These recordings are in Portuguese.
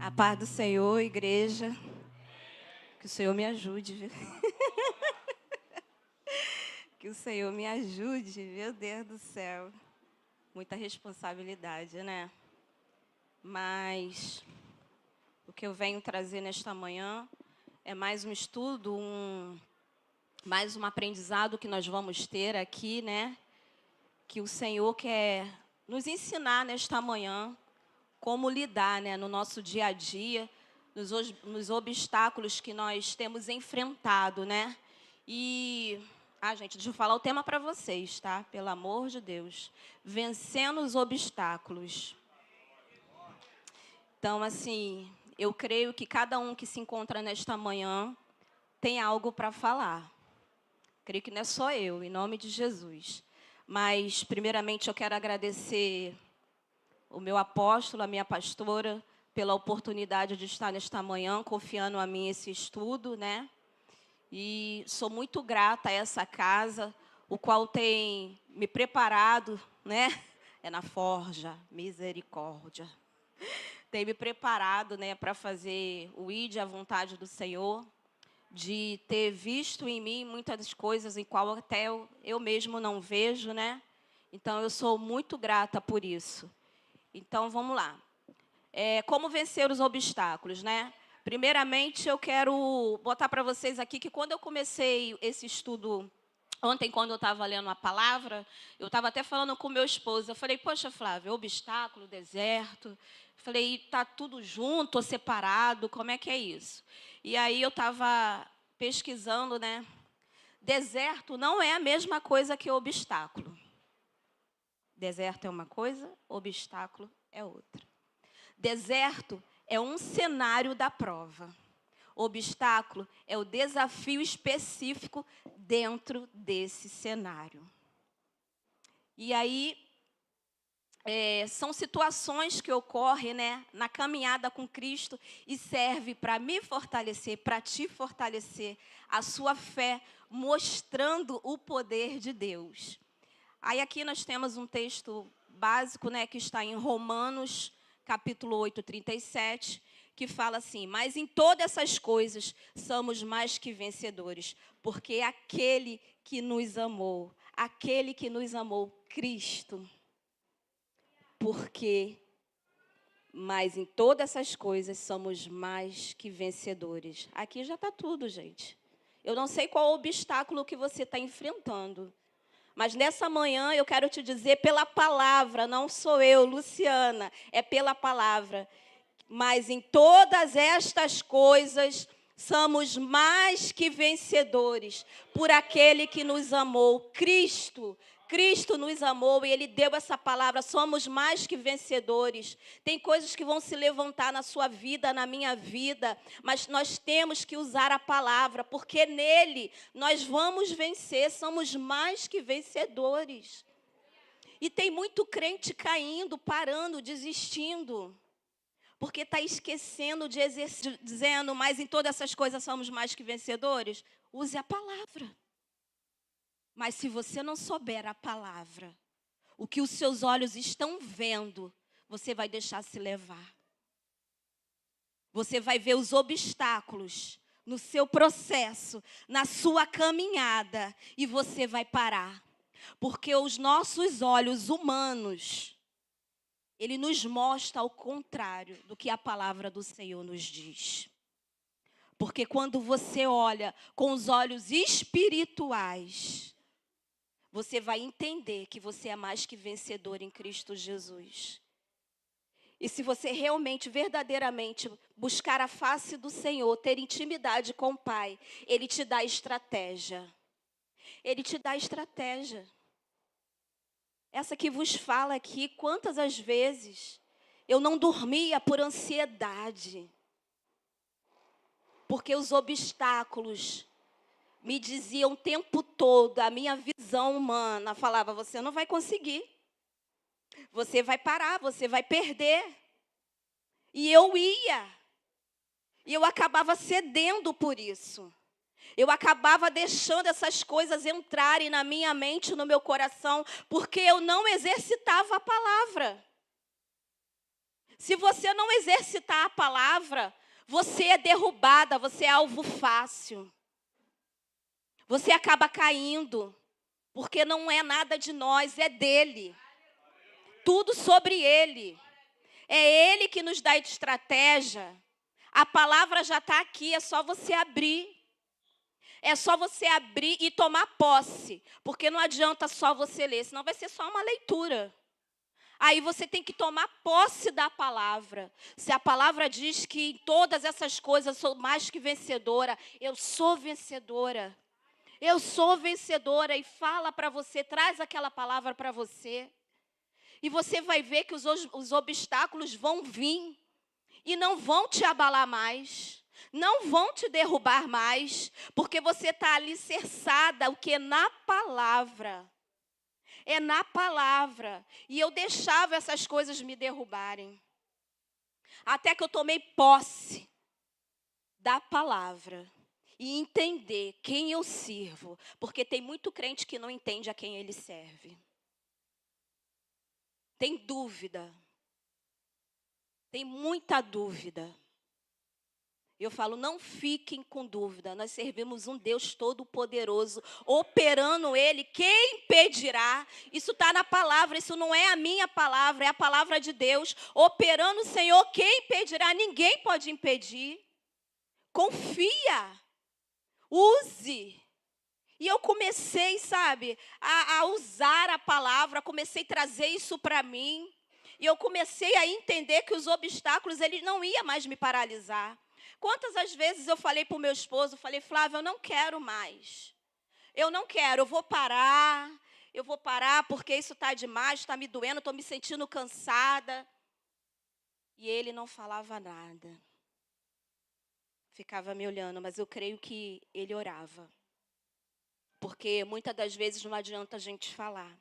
A paz do Senhor, igreja. Que o Senhor me ajude, viu? Que o Senhor me ajude, meu Deus do céu. Muita responsabilidade, né? Mas o que eu venho trazer nesta manhã é mais um estudo, mais um aprendizado que nós vamos ter aqui, né? Que o Senhor quer nos ensinar nesta manhã como lidar, né, no nosso dia a dia, nos obstáculos que nós temos enfrentado, né? Gente, deixa eu falar o tema para vocês, tá? Pelo amor de Deus. Vencendo os obstáculos. Então, assim, eu creio que cada um que se encontra nesta manhã tem algo para falar. Creio que não é só eu, em nome de Jesus. Mas, primeiramente, eu quero agradecer o meu apóstolo, a minha pastora, pela oportunidade de estar nesta manhã, confiando a mim esse estudo, né? E sou muito grata a essa casa, o qual tem me preparado, né? É na Forja, misericórdia. Tem me preparado, né, para fazer o ID, a vontade do Senhor, de ter visto em mim muitas coisas em qual até eu mesmo não vejo, né? Então, eu sou muito grata por isso. Então, vamos lá. Como vencer os obstáculos, né? Primeiramente, eu quero botar para vocês aqui que quando eu comecei esse estudo, ontem, quando eu estava lendo a palavra, eu estava até falando com o meu esposo. Eu falei, poxa, Flávia, obstáculo, deserto. Falei, está tudo junto ou separado? Como é que é isso? E aí eu estava pesquisando, né? Deserto não é a mesma coisa que obstáculo. Deserto é uma coisa, obstáculo é outra. Deserto é um cenário da prova. Obstáculo é o desafio específico dentro desse cenário. E aí, são situações que ocorrem, né, na caminhada com Cristo e serve para me fortalecer, para te fortalecer a sua fé, mostrando o poder de Deus. Aí aqui nós temos um texto básico, né, que está em Romanos, capítulo 8, 37, que fala assim: mas em todas essas coisas somos mais que vencedores, porque aquele que nos amou, Cristo, mas em todas essas coisas somos mais que vencedores. Aqui já está tudo, gente. Eu não sei qual obstáculo que você está enfrentando, mas nessa manhã eu quero te dizer pela palavra, não sou eu, Luciana, é pela palavra. Mas em todas estas coisas somos mais que vencedores por aquele que nos amou, Cristo. Cristo nos amou e Ele deu essa palavra, somos mais que vencedores. Tem coisas que vão se levantar na sua vida, na minha vida, mas nós temos que usar a palavra, porque nele nós vamos vencer, somos mais que vencedores. E tem muito crente caindo, parando, desistindo, porque está esquecendo de exercer, dizendo, mas em todas essas coisas somos mais que vencedores. Use a palavra. Mas se você não souber a palavra, o que os seus olhos estão vendo, você vai deixar se levar. Você vai ver os obstáculos no seu processo, na sua caminhada, e você vai parar. Porque os nossos olhos humanos, ele nos mostra ao contrário do que a palavra do Senhor nos diz. Porque quando você olha com os olhos espirituais, você vai entender que você é mais que vencedor em Cristo Jesus. E se você realmente, verdadeiramente, buscar a face do Senhor, ter intimidade com o Pai, Ele te dá estratégia. Ele te dá estratégia. Essa que vos fala aqui, quantas as vezes eu não dormia por ansiedade. Porque os obstáculos me diziam o tempo todo, a minha visão humana falava, você não vai conseguir. Você vai parar, você vai perder. E eu ia. E eu acabava cedendo por isso. Eu acabava deixando essas coisas entrarem na minha mente, no meu coração, porque eu não exercitava a palavra. Se você não exercitar a palavra, você é derrubada, você é alvo fácil. Você acaba caindo, porque não é nada de nós, é dele. Tudo sobre ele. É ele que nos dá estratégia. A palavra já está aqui, é só você abrir. É só você abrir e tomar posse. Porque não adianta só você ler, senão vai ser só uma leitura. Aí você tem que tomar posse da palavra. Se a palavra diz que em todas essas coisas sou mais que vencedora, eu sou vencedora. Eu sou vencedora e fala para você, traz aquela palavra para você. E você vai ver que os obstáculos vão vir e não vão te abalar mais. Não vão te derrubar mais, porque você está alicerçada, o que? Na palavra. É na palavra. E eu deixava essas coisas me derrubarem. Até que eu tomei posse da palavra. E entender quem eu sirvo. Porque tem muito crente que não entende a quem ele serve. Tem dúvida. Tem muita dúvida. Eu falo, não fiquem com dúvida. Nós servimos um Deus todo-poderoso, operando Ele. Quem impedirá? Isso está na palavra, isso não é a minha palavra, é a palavra de Deus. Operando o Senhor, quem impedirá? Ninguém pode impedir. Confia. Use. E eu comecei, sabe, a usar a palavra, comecei a trazer isso para mim. E eu comecei a entender que os obstáculos, eles não iam mais me paralisar. Quantas as vezes eu falei para o meu esposo, falei, Flávio, eu não quero mais. Eu não quero, eu vou parar porque isso está demais, está me doendo, estou me sentindo cansada. E ele não falava nada. Ficava me olhando, mas eu creio que ele orava. Porque muitas das vezes não adianta a gente falar.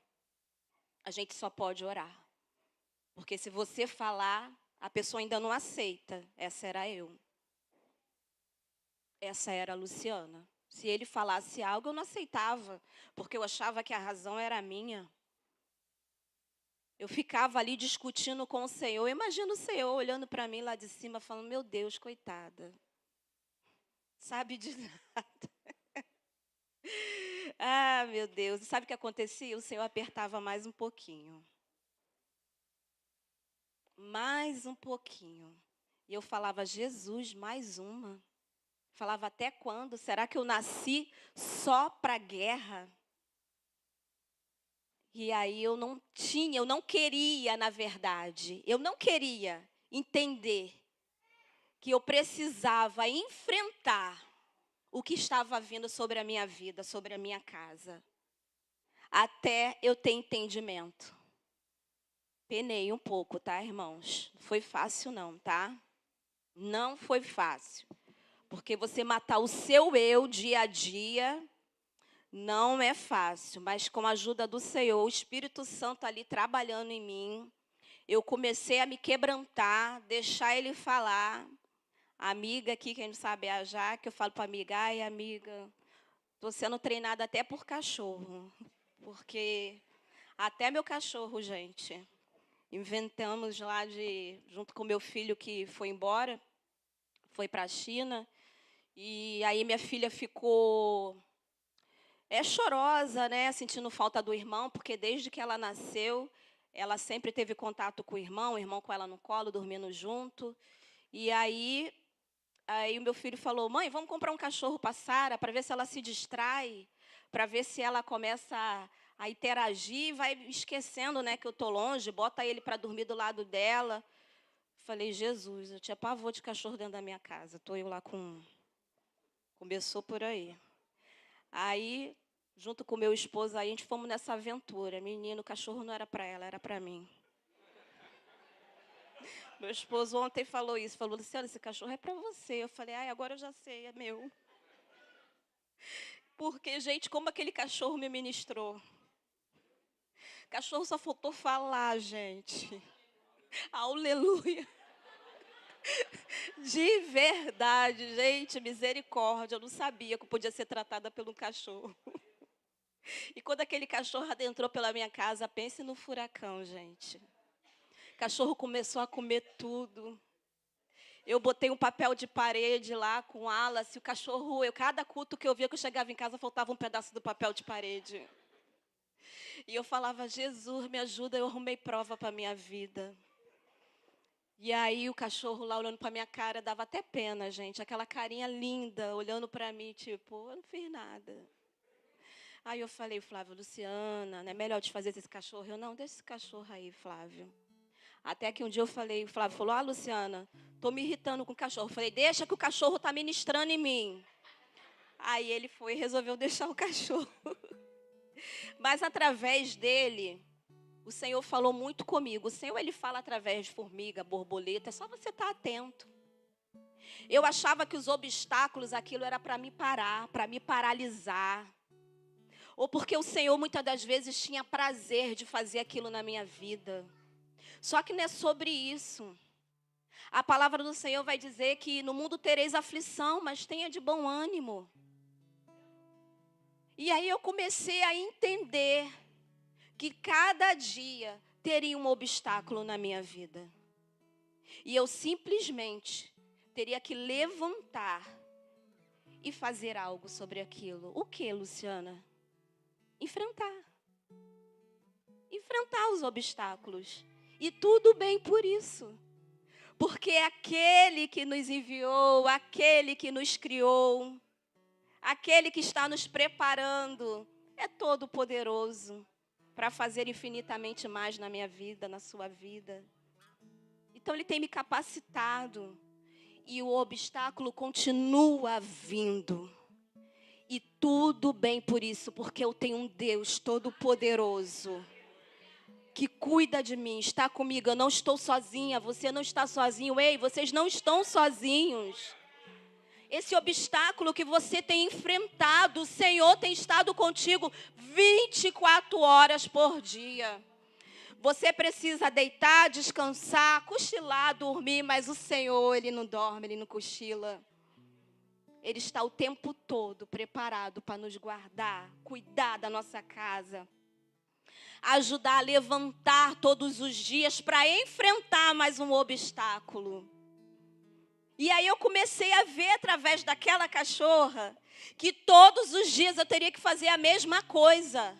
A gente só pode orar. Porque se você falar, a pessoa ainda não aceita. Essa era eu. Essa era a Luciana. Se ele falasse algo, eu não aceitava, porque eu achava que a razão era minha. Eu ficava ali discutindo com o Senhor. Imagina o Senhor olhando para mim lá de cima, falando, meu Deus, coitada. Sabe de nada. Ah, meu Deus. E sabe o que acontecia? O Senhor apertava mais um pouquinho. Mais um pouquinho. E eu falava, Jesus, mais uma. Falava, até quando? Será que eu nasci só para guerra? E aí eu não queria, na verdade, eu não queria entender que eu precisava enfrentar o que estava vindo sobre a minha vida, sobre a minha casa. Até eu ter entendimento. Penei um pouco, tá, irmãos? Não foi fácil não, tá? Não foi fácil. Porque você matar o seu eu dia a dia não é fácil, mas com a ajuda do Senhor, o Espírito Santo ali trabalhando em mim, eu comecei a me quebrantar, deixar Ele falar. A amiga aqui, quem não sabe é a Jaque, eu falo para a amiga, ai amiga, estou sendo treinada até por cachorro, porque até meu cachorro, gente, inventamos lá junto com meu filho que foi embora, foi para a China. E aí minha filha ficou chorosa, né, sentindo falta do irmão, porque desde que ela nasceu, ela sempre teve contato com o irmão com ela no colo, dormindo junto. E aí o meu filho falou, mãe, vamos comprar um cachorro para Sara, para ver se ela se distrai, para ver se ela começa a interagir, vai esquecendo, né, que eu estou longe, bota ele para dormir do lado dela. Falei, Jesus, eu tinha pavor de cachorro dentro da minha casa. Estou eu lá com... Começou por aí. Aí, junto com meu esposo, aí a gente fomos nessa aventura. Menino, o cachorro não era para ela, era para mim. Meu esposo ontem falou isso. Falou, Luciana, esse cachorro é para você. Eu falei, ai, agora eu já sei, é meu. Porque, gente, como aquele cachorro me ministrou. Cachorro só faltou falar, gente. Aleluia. De verdade, gente, misericórdia. Eu não sabia que eu podia ser tratada por um cachorro. E quando aquele cachorro adentrou pela minha casa, pense no furacão, gente. cachorro começou a comer tudo. Eu botei um papel de parede lá com ala. Se o cachorro, cada culto que eu via que eu chegava em casa, faltava um pedaço do papel de parede. E eu falava, Jesus, me ajuda, eu arrumei prova para a minha vida. E aí o cachorro lá olhando para minha cara, dava até pena, gente. Aquela carinha linda, olhando para mim, tipo, eu não fiz nada. Aí eu falei, Flávio, Luciana, não é melhor te fazer esse cachorro? Eu, não, deixa esse cachorro aí, Flávio. Até que um dia eu falei, o Flávio falou, Luciana, estou me irritando com o cachorro. Eu falei, deixa que o cachorro está ministrando em mim. Aí ele foi e resolveu deixar o cachorro. Mas através dele, o Senhor falou muito comigo. O Senhor, ele fala através de formiga, borboleta, é só você estar atento. Eu achava que os obstáculos, aquilo era para me parar, para me paralisar. Ou porque o Senhor, muitas das vezes, tinha prazer de fazer aquilo na minha vida. Só que não é sobre isso. A palavra do Senhor vai dizer que no mundo tereis aflição, mas tenha de bom ânimo. E aí eu comecei a entender que cada dia teria um obstáculo na minha vida. E eu simplesmente teria que levantar e fazer algo sobre aquilo. O que, Luciana? Enfrentar. Enfrentar os obstáculos. E tudo bem por isso. Porque aquele que nos enviou, aquele que nos criou, aquele que está nos preparando, é todo poderoso para fazer infinitamente mais na minha vida, na sua vida. Então ele tem me capacitado e o obstáculo continua vindo. E tudo bem por isso, porque eu tenho um Deus todo poderoso que cuida de mim, está comigo. Eu não estou sozinha, você não está sozinho. Ei, vocês não estão sozinhos. Esse obstáculo que você tem enfrentado, o Senhor tem estado contigo 24 horas por dia. Você precisa deitar, descansar, cochilar, dormir, mas o Senhor, Ele não dorme, Ele não cochila. Ele está o tempo todo preparado para nos guardar, cuidar da nossa casa, ajudar a levantar todos os dias para enfrentar mais um obstáculo. E aí eu comecei a ver através daquela cachorra que todos os dias eu teria que fazer a mesma coisa.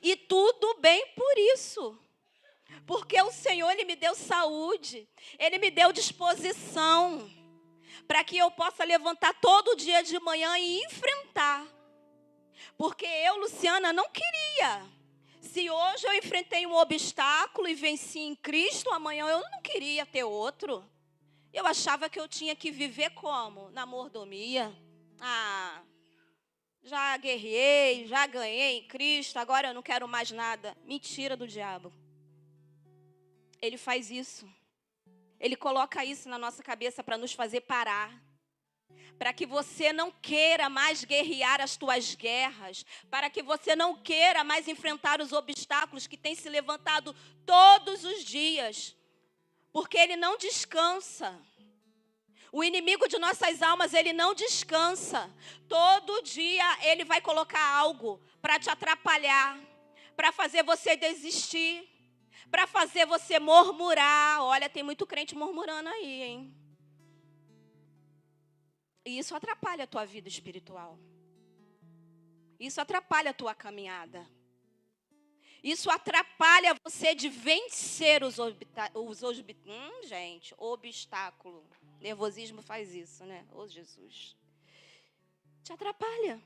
E tudo bem por isso. Porque o Senhor, Ele me deu saúde, Ele me deu disposição para que eu possa levantar todo dia de manhã e enfrentar. Porque eu, Luciana, não queria. Se hoje eu enfrentei um obstáculo e venci em Cristo, amanhã eu não queria ter outro. Eu achava que eu tinha que viver como? Na mordomia. Já guerrei, já ganhei em Cristo, agora eu não quero mais nada. Mentira do diabo. Ele faz isso. Ele coloca isso na nossa cabeça para nos fazer parar. Para que você não queira mais guerrear as tuas guerras. Para que você não queira mais enfrentar os obstáculos que têm se levantado todos os dias. Porque ele não descansa. O inimigo de nossas almas, ele não descansa. Todo dia ele vai colocar algo para te atrapalhar. Para fazer você desistir. Para fazer você murmurar. Olha, tem muito crente murmurando aí, hein? E isso atrapalha a tua vida espiritual. Isso atrapalha a tua caminhada. Isso atrapalha você de vencer os obstáculos. Nervosismo faz isso, né? Ô, Jesus. Te atrapalha.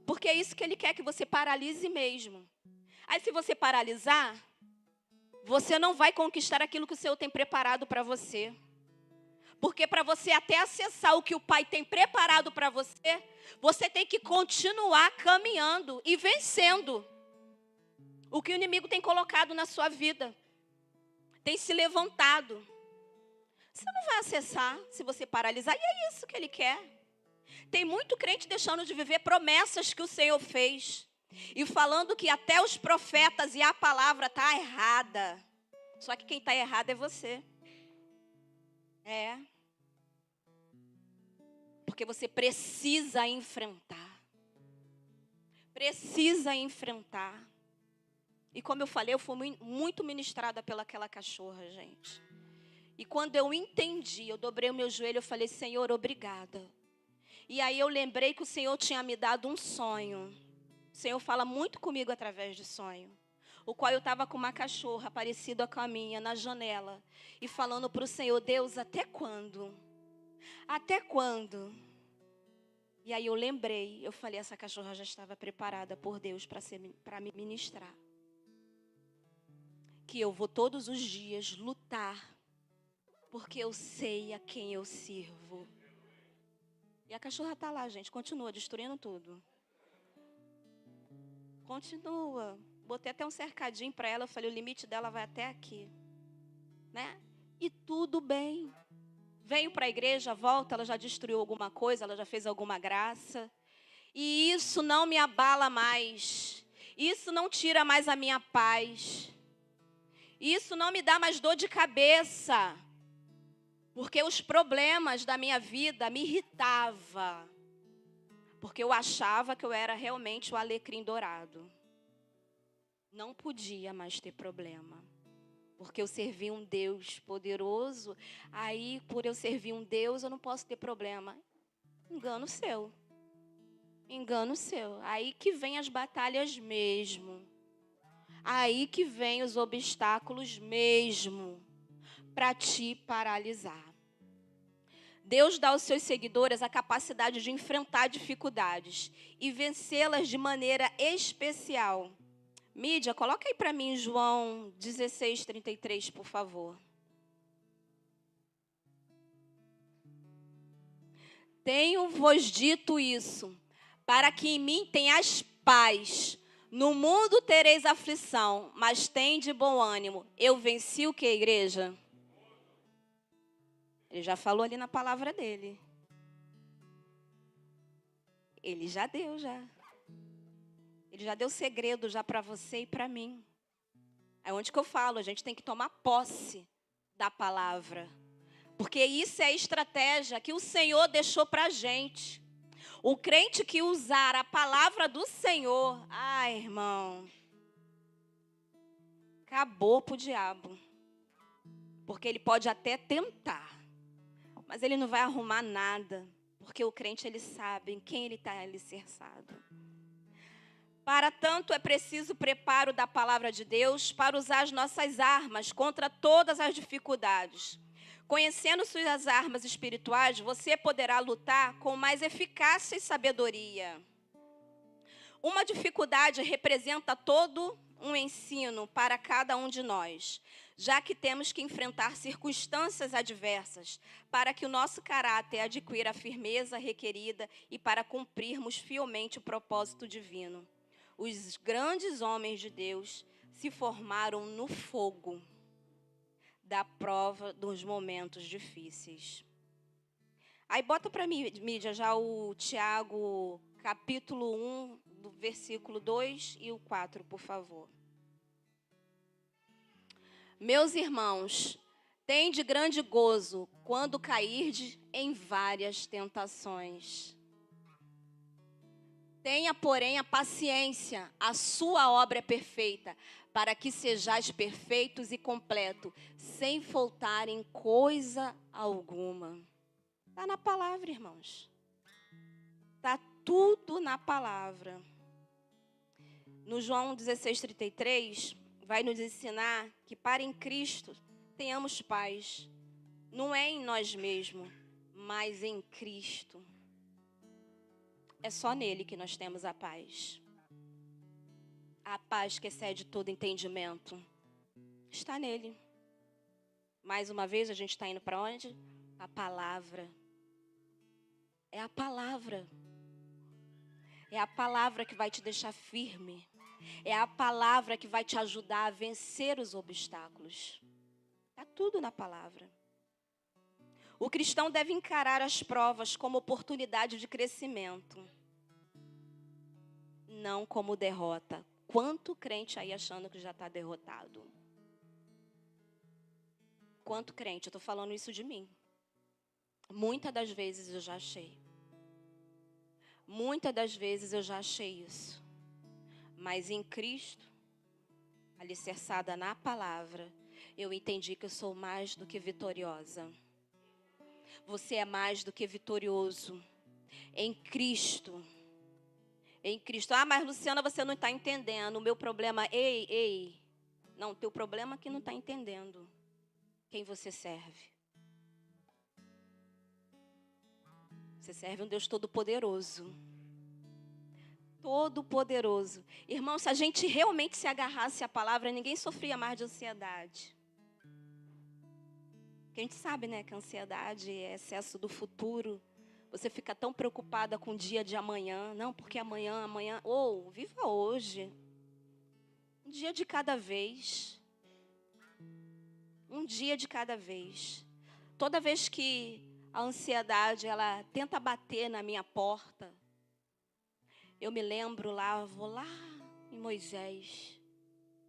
Porque é isso que ele quer, que você paralise mesmo. Aí se você paralisar, você não vai conquistar aquilo que o Senhor tem preparado para você. Porque para você até acessar o que o Pai tem preparado para você, você tem que continuar caminhando e vencendo o que o inimigo tem colocado na sua vida. Tem se levantado. Você não vai acessar se você paralisar. E é isso que ele quer. Tem muito crente deixando de viver promessas que o Senhor fez. E falando que até os profetas e a palavra está errada. Só que quem está errado é você. É. Porque você precisa enfrentar. Precisa enfrentar. E como eu falei, eu fui muito ministrada pelaquela cachorra, gente. E quando eu entendi, eu dobrei o meu joelho, eu falei, Senhor, obrigada. E aí eu lembrei que o Senhor tinha me dado um sonho. O Senhor fala muito comigo através de sonho. O qual eu estava com uma cachorra parecida com a minha na janela. E falando para o Senhor, Deus, até quando? Até quando? E aí eu lembrei, eu falei, essa cachorra já estava preparada por Deus para me ministrar. Que eu vou todos os dias lutar, porque eu sei a quem eu sirvo. E a cachorra está lá, gente, continua destruindo tudo. Continua. Botei até um cercadinho para ela, eu falei, o limite dela vai até aqui. Né? E tudo bem. Venho para a igreja, volta, ela já destruiu alguma coisa, ela já fez alguma graça. E isso não me abala mais. Isso não tira mais a minha paz. Isso não me dá mais dor de cabeça. Porque os problemas da minha vida me irritavam. Porque eu achava que eu era realmente o alecrim dourado. Não podia mais ter problema. Porque eu servi um Deus poderoso. Aí, por eu servir um Deus, eu não posso ter problema. Engano seu. Engano seu. Aí que vem as batalhas mesmo. Aí que vem os obstáculos mesmo. Para te paralisar. Deus dá aos seus seguidores a capacidade de enfrentar dificuldades e vencê-las de maneira especial. Mídia, coloca aí para mim João 16:33, por favor. Tenho-vos dito isso, para que em mim tenhas paz. No mundo tereis aflição, mas tende bom ânimo. Eu venci o que, igreja? Ele já falou ali na palavra dele. Ele já deu, já. Ele já deu segredo já para você e para mim. É onde que eu falo, a gente tem que tomar posse da palavra. Porque isso é a estratégia que o Senhor deixou para a gente. O crente que usar a palavra do Senhor, irmão, acabou pro diabo. Porque ele pode até tentar, mas ele não vai arrumar nada. Porque o crente, ele sabe em quem ele está alicerçado. Para tanto, é preciso preparo da palavra de Deus para usar as nossas armas contra todas as dificuldades. Conhecendo suas armas espirituais, você poderá lutar com mais eficácia e sabedoria. Uma dificuldade representa todo um ensino para cada um de nós, já que temos que enfrentar circunstâncias adversas para que o nosso caráter adquira a firmeza requerida e para cumprirmos fielmente o propósito divino. Os grandes homens de Deus se formaram no fogo da prova dos momentos difíceis. Aí bota para mim, mídia, já o Tiago, capítulo 1, do versículo 2 e o 4, por favor. Meus irmãos, tende grande gozo quando cairdes em várias tentações. Tenha, porém, a paciência, a sua obra é perfeita, para que sejais perfeitos e completos, sem faltar em coisa alguma. Está na palavra, irmãos. Está tudo na palavra. No João 16:33, vai nos ensinar que para em Cristo tenhamos paz. Não é em nós mesmos, mas em Cristo. É só nele que nós temos a paz. A paz que excede todo entendimento está nele. Mais uma vez, a gente está indo para onde? A palavra. É a palavra. É a palavra que vai te deixar firme. É a palavra que vai te ajudar a vencer os obstáculos. Está tudo na palavra. O cristão deve encarar as provas como oportunidade de crescimento, não como derrota. Quanto crente aí achando que já está derrotado? Quanto crente? Eu estou falando isso de mim. Muitas das vezes eu já achei. Muitas das vezes eu já achei isso. Mas em Cristo, alicerçada na palavra, eu entendi que eu sou mais do que vitoriosa. Você é mais do que vitorioso em Cristo. Em Cristo. Ah, mas Luciana, você não está entendendo. O meu problema, ei. Não, teu problema é que não está entendendo quem você serve. Você serve um Deus todo-poderoso. Todo-poderoso. Irmão, se a gente realmente se agarrasse à palavra, ninguém sofria mais de ansiedade. Porque a gente sabe, né, que a ansiedade é excesso do futuro. Você fica tão preocupada com o dia de amanhã. Não, porque amanhã... viva hoje. Um dia de cada vez. Um dia de cada vez. Toda vez que a ansiedade, ela tenta bater na minha porta, eu me lembro vou lá em Moisés,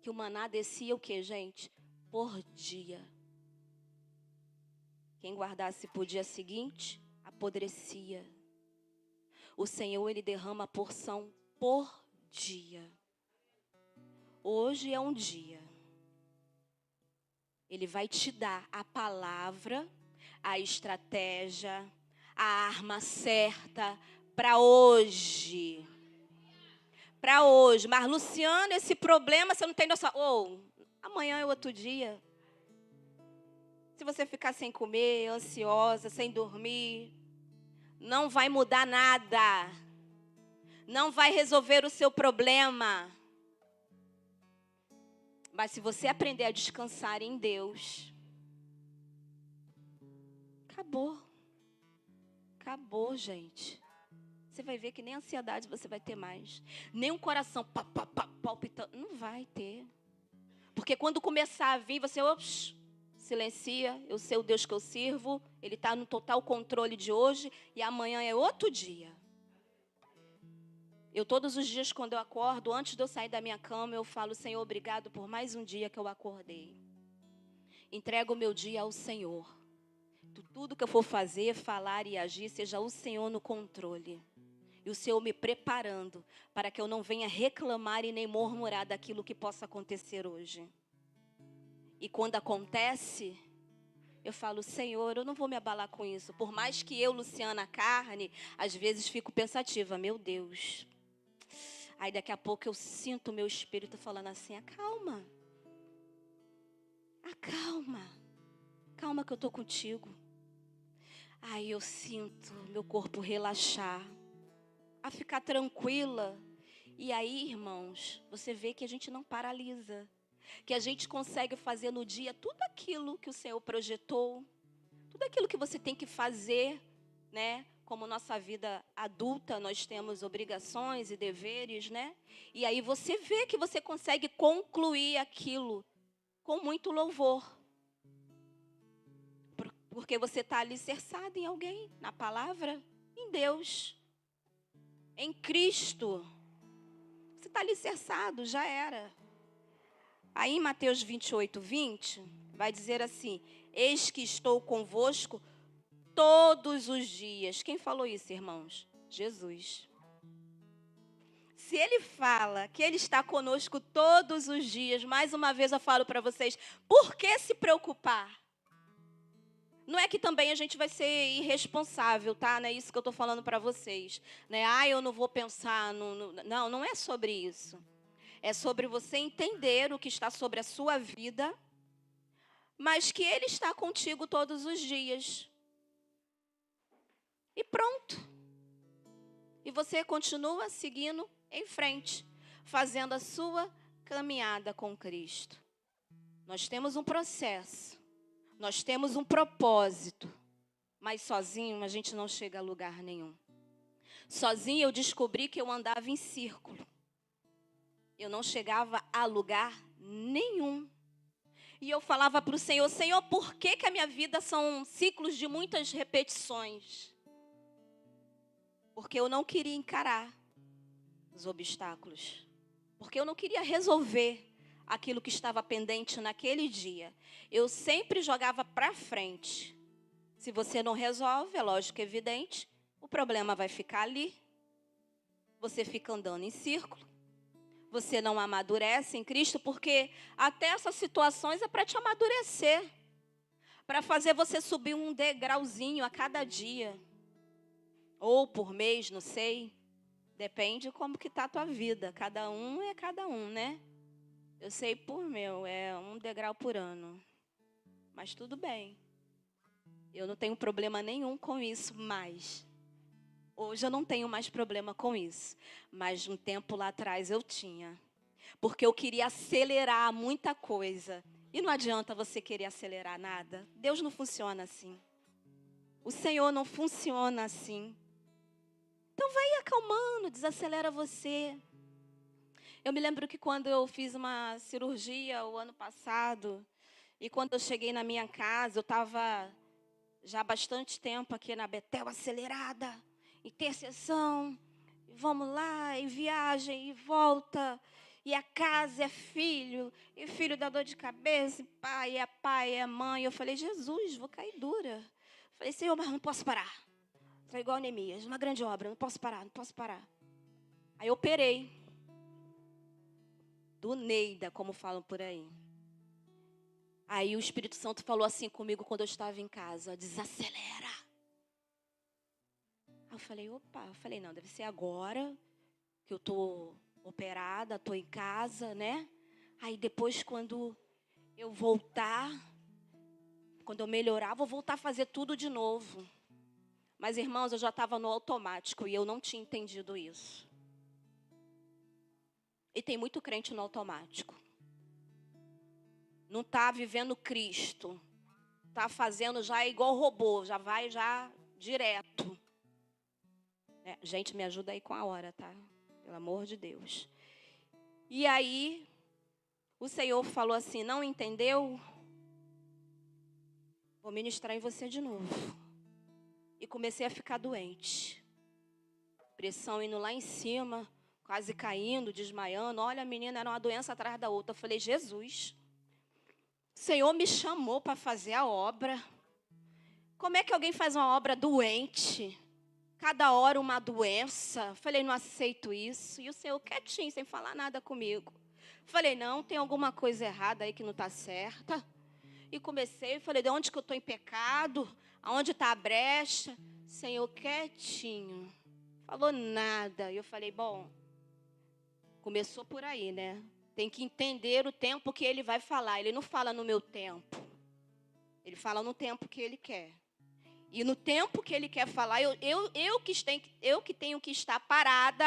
que o maná descia o quê, gente? Por dia. Quem guardasse para o dia seguinte, apodrecia. O Senhor, Ele derrama a porção por dia. Hoje é um dia. Ele vai te dar a palavra, a estratégia, a arma certa para hoje. Para hoje. Mas, Luciana, esse problema você não tem noção. Amanhã é outro dia. Se você ficar sem comer, ansiosa, sem dormir, não vai mudar nada. Não vai resolver o seu problema. Mas se você aprender a descansar em Deus, acabou. Acabou, gente. Você vai ver que nem ansiedade você vai ter mais. Nem um coração palpitando. Não vai ter. Porque quando começar a vir, você silencia. Eu sei o Deus que eu sirvo. Ele está no total controle de hoje. E amanhã é outro dia. Eu todos os dias quando eu acordo, antes de eu sair da minha cama, eu falo, Senhor, obrigado por mais um dia que eu acordei. Entrego o meu dia ao Senhor. Tudo que eu for fazer, falar e agir, seja o Senhor no controle. E o Senhor me preparando para que eu não venha reclamar e nem murmurar daquilo que possa acontecer hoje. E quando acontece, eu falo, Senhor, eu não vou me abalar com isso. Por mais que eu, Luciana, carne, às vezes fico pensativa, meu Deus. Aí daqui a pouco eu sinto o meu espírito falando assim, acalma. Acalma. Calma que eu estou contigo. Aí eu sinto meu corpo relaxar. A ficar tranquila. E aí, irmãos, você vê que a gente não paralisa. Que a gente consegue fazer no dia tudo aquilo que o Senhor projetou. Tudo aquilo que você tem que fazer, né? Como nossa vida adulta, nós temos obrigações e deveres, né? E aí você vê que você consegue concluir aquilo com muito louvor. Porque você está alicerçado em alguém, na palavra, em Deus. Em Cristo. Você está alicerçado, já era. Aí em Mateus 28:20, vai dizer assim, eis que estou convosco todos os dias. Quem falou isso, irmãos? Jesus. Se Ele fala que Ele está conosco todos os dias, mais uma vez eu falo para vocês, por que se preocupar? Não é que também a gente vai ser irresponsável, tá? Não é isso que eu estou falando para vocês. Né? Eu não vou pensar... Não, não é sobre isso. É sobre você entender o que está sobre a sua vida, mas que Ele está contigo todos os dias. E pronto. E você continua seguindo em frente, fazendo a sua caminhada com Cristo. Nós temos um processo. Nós temos um propósito, mas sozinho a gente não chega a lugar nenhum. Sozinho eu descobri que eu andava em círculo. Eu não chegava a lugar nenhum. E eu falava para o Senhor, Senhor, por que a minha vida são ciclos de muitas repetições? Porque eu não queria encarar os obstáculos. Porque eu não queria resolver aquilo que estava pendente naquele dia. Eu sempre jogava para frente. Se você não resolve, é lógico, é evidente, o problema vai ficar ali. Você fica andando em círculo. você não amadurece em Cristo, porque até essas situações é para te amadurecer, para fazer você subir um degrauzinho a cada dia, ou por mês, não sei, depende como que está a tua vida, cada um é cada um, né? Eu sei por meu, é um degrau por ano, mas tudo bem, eu não tenho problema nenhum com isso mais. Hoje eu não tenho mais problema com isso, mas um tempo lá atrás eu tinha. Porque eu queria acelerar muita coisa. E não adianta você querer acelerar nada. Deus não funciona assim. O Senhor não funciona assim. Então vai acalmando, desacelera você. Eu me lembro que quando eu fiz uma cirurgia o ano passado, e quando eu cheguei na minha casa, eu estava já há bastante tempo aqui na Betel, acelerada, intercessão, vamos lá, e viagem, e volta, e a casa é filho, e filho dá dor de cabeça, e pai, é mãe. Eu falei, Jesus, vou cair dura. Falei, Senhor, mas não posso parar. Estou igual a Neemias, uma grande obra, não posso parar, não posso parar. Aí eu operei, do Neida, como falam por aí. Aí o Espírito Santo falou assim comigo quando eu estava em casa, desacelera. Aí eu falei, opa, não, deve ser agora que eu estou operada, estou em casa, né? Aí depois quando eu voltar, quando eu melhorar, vou voltar a fazer tudo de novo. Mas irmãos, eu já estava no automático e eu não tinha entendido isso. E tem muito crente no automático. Não está vivendo Cristo. Está fazendo já igual robô, já vai já direto. Gente, me ajuda aí com a hora, tá? Pelo amor de Deus. E aí, o Senhor falou assim, não entendeu? Vou ministrar em você de novo. E comecei a ficar doente. Pressão indo lá em cima, quase caindo, desmaiando. Olha, a menina era uma doença atrás da outra. Eu falei, Jesus, o Senhor me chamou para fazer a obra. Como é que alguém faz uma obra doente? Cada hora uma doença. Falei, não aceito isso. E o Senhor quietinho, sem falar nada comigo. Falei, não, tem alguma coisa errada aí que não está certa. E comecei, falei, de onde que eu estou em pecado? Aonde está a brecha? Senhor quietinho. Falou nada. E eu falei, bom, começou por aí, né? Tem que entender o tempo que ele vai falar. Ele não fala no meu tempo. Ele fala no tempo que ele quer. E no tempo que ele quer falar, eu que tenho que estar parada,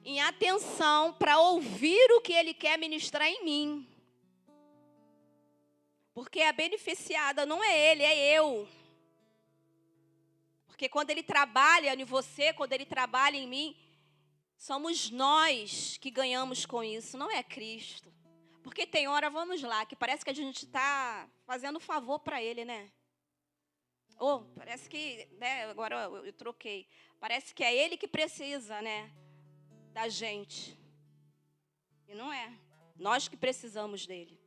em atenção, para ouvir o que ele quer ministrar em mim. Porque a beneficiada não é ele, é eu. Porque quando ele trabalha em você, quando ele trabalha em mim, somos nós que ganhamos com isso, não é Cristo. Porque tem hora, vamos lá, que parece que a gente está fazendo favor para ele, né? Parece que, né, agora eu troquei. Parece que é ele que precisa, né, da gente. E não é. Nós que precisamos dele.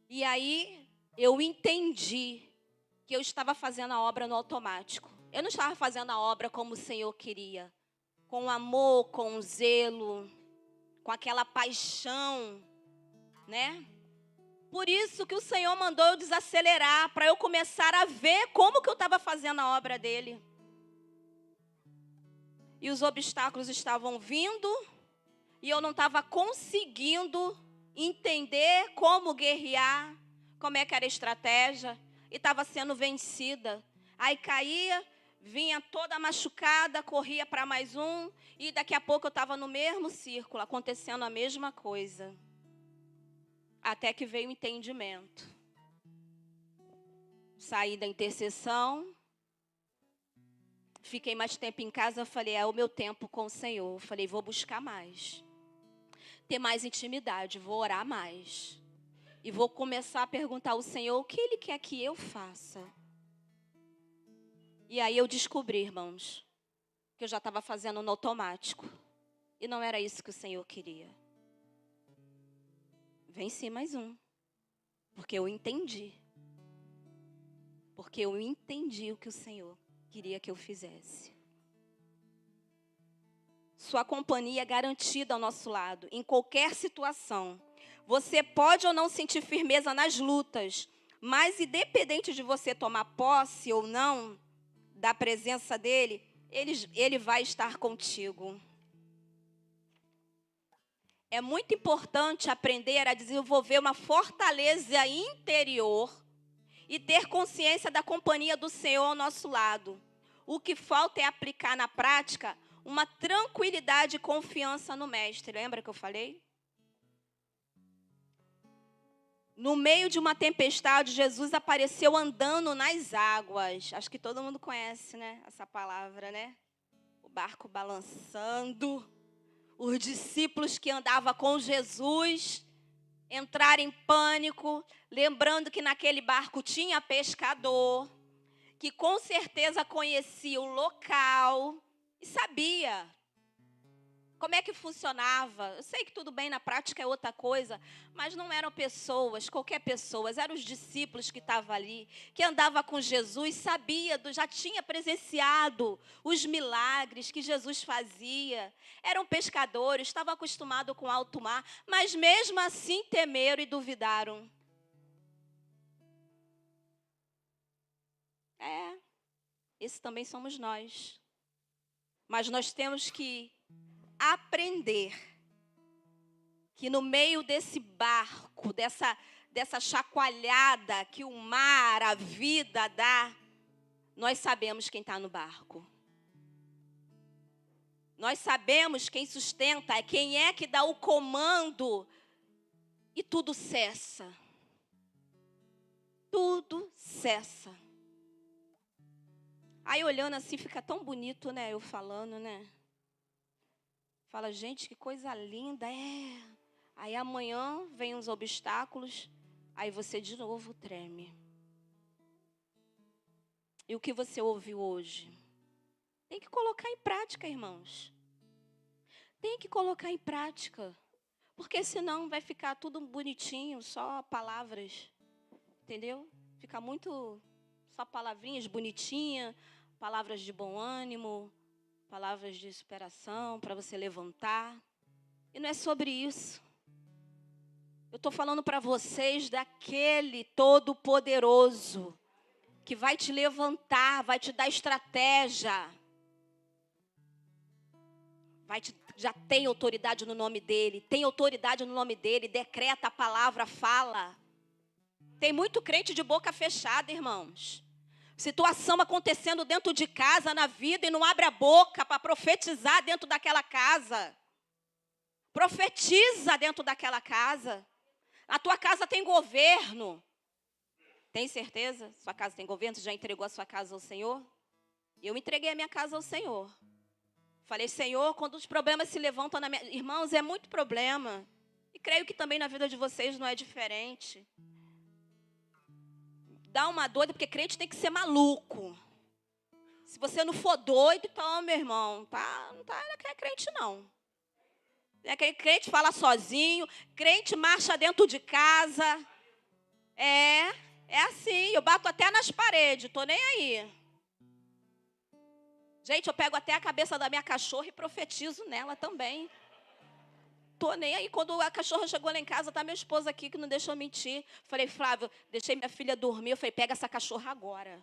E aí eu entendi que eu estava fazendo a obra no automático. Eu não estava fazendo a obra como o Senhor queria. Com amor, com zelo, com aquela paixão, né? Por isso que o Senhor mandou eu desacelerar, para eu começar a ver como que eu estava fazendo a obra dele. E os obstáculos estavam vindo, e eu não estava conseguindo entender como guerrear, como é que era a estratégia, e estava sendo vencida. Aí caía, vinha toda machucada, corria para mais um, e daqui a pouco eu estava no mesmo círculo, acontecendo a mesma coisa. Até que veio o entendimento. Saí da intercessão. Fiquei mais tempo em casa. Falei, é o meu tempo com o Senhor. Falei, vou buscar mais. Ter mais intimidade. Vou orar mais. E vou começar a perguntar ao Senhor o que Ele quer que eu faça. E aí eu descobri, irmãos, que eu já estava fazendo no automático. E não era isso que o Senhor queria. Venci mais um. Porque eu entendi. Porque eu entendi o que o Senhor queria que eu fizesse. sua companhia é garantida ao nosso lado, em qualquer situação. Você pode ou não sentir firmeza nas lutas, mas independente de você tomar posse ou não da presença dele, ele vai estar contigo. É muito importante aprender a desenvolver uma fortaleza interior e ter consciência da companhia do Senhor ao nosso lado. O que falta é aplicar na prática uma tranquilidade e confiança no Mestre. Lembra que eu falei? No meio de uma tempestade, Jesus apareceu andando nas águas. Acho que todo mundo conhece, né? Essa palavra, né? O barco balançando. Os discípulos que andavam com Jesus entraram em pânico, lembrando que naquele barco tinha pescador, que com certeza conhecia o local e sabia como é que funcionava. Eu sei que tudo bem, na prática é outra coisa, mas não eram pessoas, qualquer pessoa, eram os discípulos que estavam ali, que andavam com Jesus, sabia, já tinha presenciado os milagres que Jesus fazia. Eram pescadores, estavam acostumados com alto mar, mas mesmo assim temeram e duvidaram. Esse também somos nós. Mas nós temos que aprender que no meio desse barco, dessa chacoalhada que o mar, a vida dá, nós sabemos quem está no barco. Nós sabemos quem sustenta, quem é que dá o comando e tudo cessa. Tudo cessa. Aí olhando assim fica tão bonito, né? Eu falando, né? Fala, gente, que coisa linda, é. Aí amanhã vem uns obstáculos, aí você de novo treme. E o que você ouviu hoje? Tem que colocar em prática, irmãos. Tem que colocar em prática. Porque senão vai ficar tudo bonitinho, só palavras. Entendeu? Fica muito só palavrinhas bonitinhas, palavras de bom ânimo, palavras de superação para você levantar. E não é sobre isso. Eu estou falando para vocês daquele todo-poderoso que vai te levantar, vai te dar estratégia. Já tem autoridade no nome dele, tem autoridade no nome dele, decreta a palavra, fala. Tem muito crente de boca fechada, irmãos. Situação acontecendo dentro de casa, na vida, e não abre a boca para profetizar dentro daquela casa. Profetiza dentro daquela casa. A tua casa tem governo. Tem certeza? Sua casa tem governo? Você já entregou a sua casa ao Senhor? Eu entreguei a minha casa ao Senhor. Falei, Senhor, quando os problemas se levantam na minha... Irmãos, é muito problema. E creio que também na vida de vocês não é diferente. Dá uma doida, porque crente tem que ser maluco. Se você não for doido, então, meu irmão, não é crente, não. É crente fala sozinho, crente marcha dentro de casa. É assim, eu bato até nas paredes, tô nem aí. Gente, eu pego até a cabeça da minha cachorra e profetizo nela também. Tô nem aí. Quando a cachorra chegou lá em casa, tá meu esposo aqui que não deixou mentir. Falei, Flávio, deixei minha filha dormir. Eu falei, pega essa cachorra agora.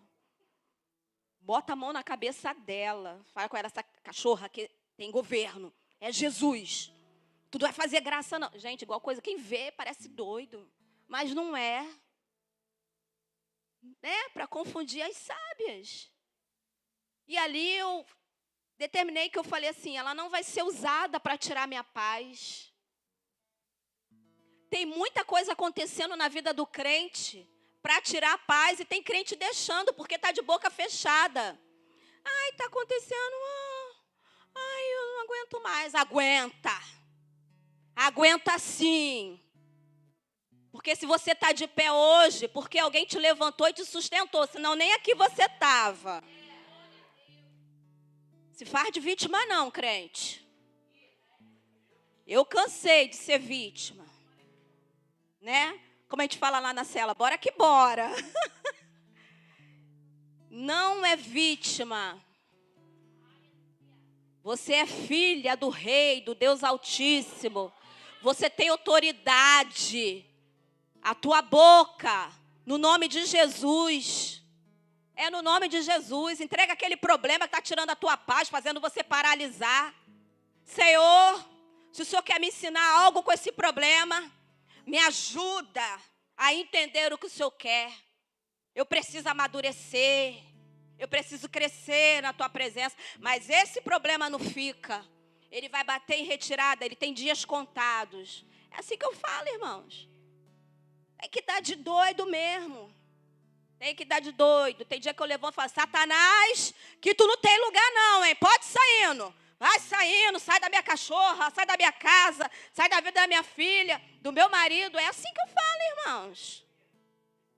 Bota a mão na cabeça dela. Fala com ela, essa cachorra que tem governo. É Jesus. Tudo vai fazer graça, não. Gente, igual coisa, quem vê parece doido. Mas não é. Para confundir as sábias. E ali eu determinei que eu falei assim, ela não vai ser usada para tirar minha paz. Tem muita coisa acontecendo na vida do crente para tirar a paz e tem crente deixando porque está de boca fechada. Ai, está acontecendo, ai, eu não aguento mais. Aguenta sim. Porque se você está de pé hoje, porque alguém te levantou e te sustentou, senão nem aqui você estava. Se faz de vítima não, crente. Eu cansei de ser vítima. Né? Como a gente fala lá na cela, bora que bora. Não é vítima. Você é filha do Rei, do Deus Altíssimo. Você tem autoridade. A tua boca, no nome de Jesus. É no nome de Jesus. Entrega aquele problema que está tirando a tua paz, fazendo você paralisar. Senhor, se o Senhor quer me ensinar algo com esse problema, me ajuda a entender o que o Senhor quer. Eu preciso amadurecer. Eu preciso crescer na tua presença. Mas esse problema não fica. Ele vai bater em retirada. Ele tem dias contados. É assim que eu falo, irmãos. Tem que dar de doido mesmo. Tem que dar de doido. Tem dia que eu levanto e falo, Satanás, que tu não tem lugar não, hein? Pode saindo. Vai saindo, sai da minha cachorra, sai da minha casa, sai da vida da minha filha, do meu marido. É assim que eu falo, irmãos.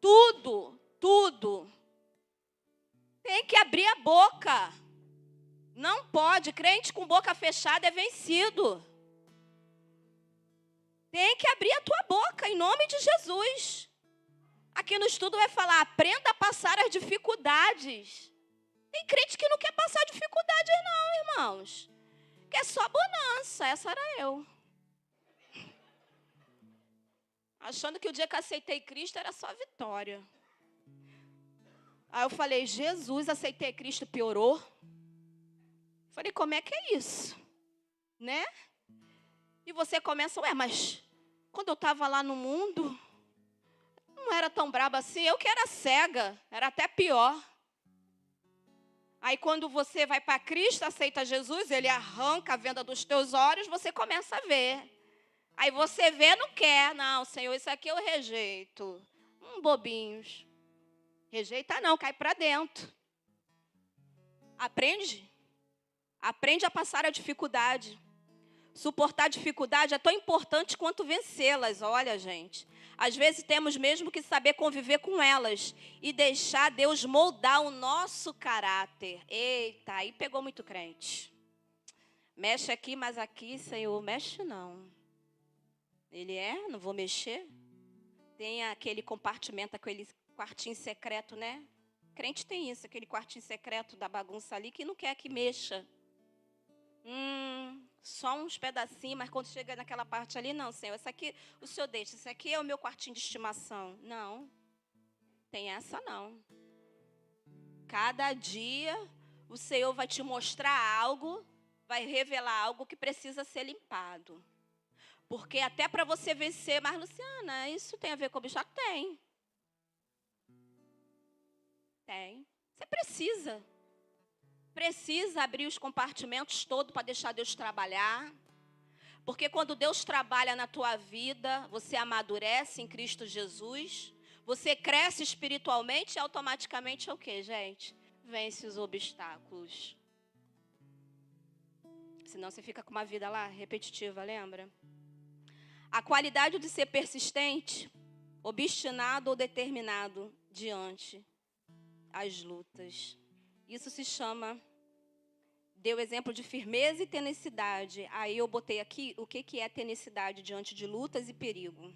Tudo. Tem que abrir a boca. Não pode. Crente com boca fechada é vencido. Tem que abrir a tua boca, em nome de Jesus. Aqui no estudo vai falar, aprenda a passar as dificuldades. Tem crente que não quer passar dificuldades não, irmãos. Quer só bonança, essa era eu. Achando que o dia que aceitei Cristo era só vitória. Aí eu falei, Jesus, aceitei Cristo, piorou. Falei, como é que é isso? Né? E você começa, mas quando eu estava lá no mundo, não era tão braba assim, eu que era cega, era até pior. Aí quando você vai para Cristo, aceita Jesus, ele arranca a venda dos teus olhos, você começa a ver. Aí você vê, não quer. Não, Senhor, isso aqui eu rejeito. Bobinhos. Rejeita não, cai para dentro. Aprende. Aprende a passar a dificuldade. Suportar a dificuldade é tão importante quanto vencê-las. Olha, gente. Às vezes temos mesmo que saber conviver com elas e deixar Deus moldar o nosso caráter. Eita, aí pegou muito crente. Mexe aqui, mas aqui, Senhor, mexe não. Ele não vou mexer. Tem aquele compartimento, aquele quartinho secreto, né? Crente tem isso, aquele quartinho secreto da bagunça ali que não quer que mexa. Só uns pedacinhos, mas quando chega naquela parte ali, não, Senhor, isso aqui o Senhor deixa, isso aqui é o meu quartinho de estimação. Não, tem essa não. Cada dia o Senhor vai te mostrar algo, vai revelar algo que precisa ser limpado. Porque até para você vencer, mas Luciana, isso tem a ver com o obstáculo? Tem. Tem. Você precisa abrir os compartimentos todos para deixar Deus trabalhar. Porque quando Deus trabalha na tua vida, você amadurece em Cristo Jesus, você cresce espiritualmente e automaticamente é o quê, gente? Vence os obstáculos. Senão você fica com uma vida lá repetitiva, lembra? A qualidade de ser persistente, obstinado ou determinado diante as lutas. Isso se chama, deu exemplo de firmeza e tenacidade. Aí eu botei aqui o que é tenacidade diante de lutas e perigo.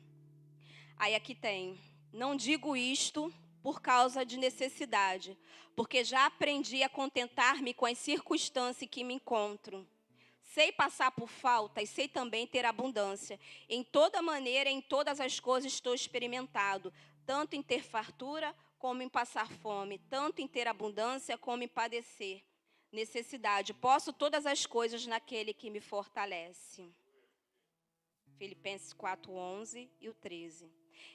Aí aqui tem, não digo isto por causa de necessidade, porque já aprendi a contentar-me com as circunstâncias em que me encontro. Sei passar por falta e sei também ter abundância. Em toda maneira, em todas as coisas estou experimentado, tanto em ter fartura como em passar fome, tanto em ter abundância como em padecer necessidade. Posso todas as coisas naquele que me fortalece. Filipenses 4:11 e o 13.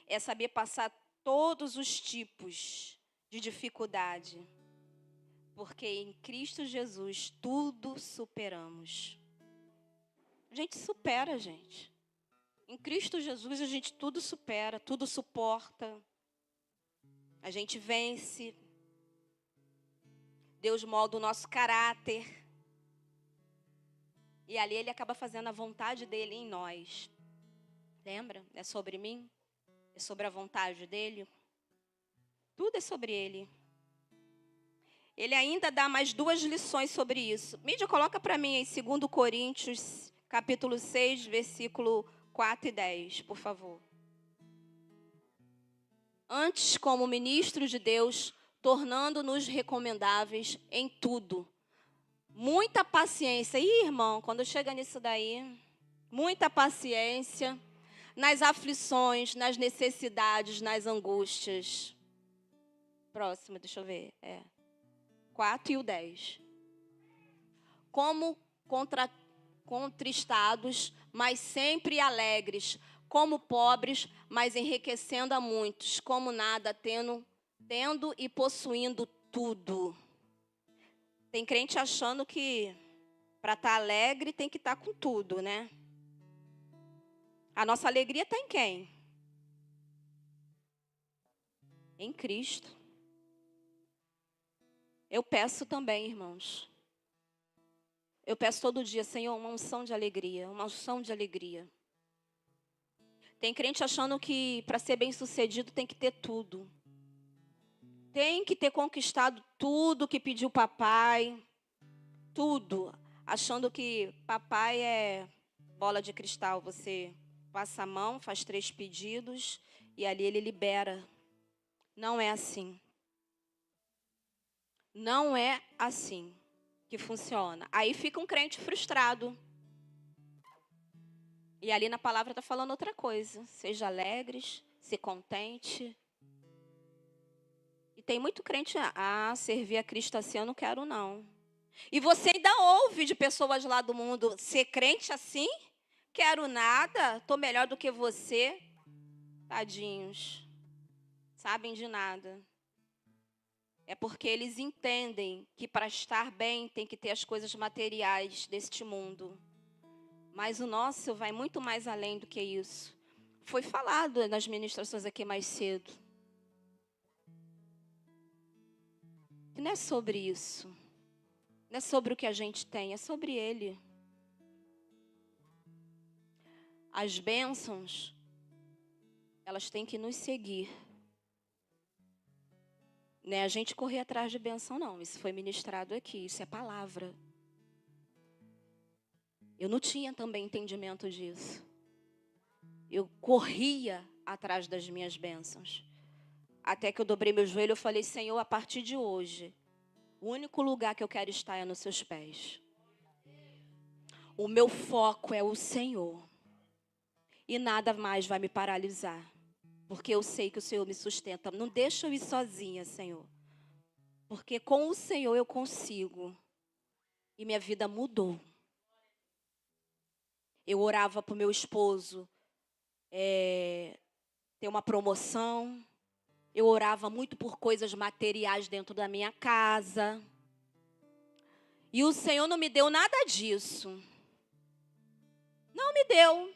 É saber passar todos os tipos de dificuldade, porque em Cristo Jesus tudo superamos. A gente supera, gente. Em Cristo Jesus a gente tudo supera, tudo suporta. A gente vence. Deus molda o nosso caráter. E ali Ele acaba fazendo a vontade dEle em nós. Lembra? É sobre mim? É sobre a vontade dEle? Tudo é sobre Ele. Ele ainda dá mais 2 lições sobre isso. Mídia, coloca para mim em 2 Coríntios, capítulo 6, versículo 4 e 10, por favor. Antes, como ministros de Deus, tornando-nos recomendáveis em tudo. Muita paciência. Ih, irmão, quando chega nisso daí, muita paciência nas aflições, nas necessidades, nas angústias. Próximo, deixa eu ver. 4 e o 10. Como contristados, mas sempre alegres. Como pobres, mas enriquecendo a muitos. Como nada, tendo e possuindo tudo. Tem crente achando que para estar alegre tem que estar com tudo, né? A nossa alegria está em quem? Em Cristo. Eu peço também, irmãos. Eu peço todo dia, Senhor, uma unção de alegria, uma unção de alegria. Tem crente achando que para ser bem-sucedido tem que ter tudo. Tem que ter conquistado tudo que pediu papai. Tudo. Achando que papai é bola de cristal. Você passa a mão, faz 3 pedidos e ali ele libera. Não é assim. Não é assim que funciona. Aí fica um crente frustrado. E ali na palavra está falando outra coisa. Seja alegres, se contente. E tem muito crente, servir a Cristo assim eu não quero não. E você ainda ouve de pessoas lá do mundo, ser crente assim? Quero nada, estou melhor do que você. Tadinhos, sabem de nada. É porque eles entendem que para estar bem tem que ter as coisas materiais deste mundo. Mas o nosso vai muito mais além do que isso. Foi falado nas ministrações aqui mais cedo. Que não é sobre isso. Não é sobre o que a gente tem, é sobre Ele. As bênçãos, elas têm que nos seguir. Não é a gente correr atrás de bênção, não. Isso foi ministrado aqui, isso é palavra. Eu não tinha também entendimento disso. Eu corria atrás das minhas bênçãos. Até que eu dobrei meu joelho e falei, Senhor, a partir de hoje, o único lugar que eu quero estar é nos seus pés. O meu foco é o Senhor. E nada mais vai me paralisar. Porque eu sei que o Senhor me sustenta. Não deixa eu ir sozinha, Senhor. Porque com o Senhor eu consigo. E minha vida mudou. Eu orava para o meu esposo ter uma promoção. Eu orava muito por coisas materiais dentro da minha casa. E o Senhor não me deu nada disso. Não me deu.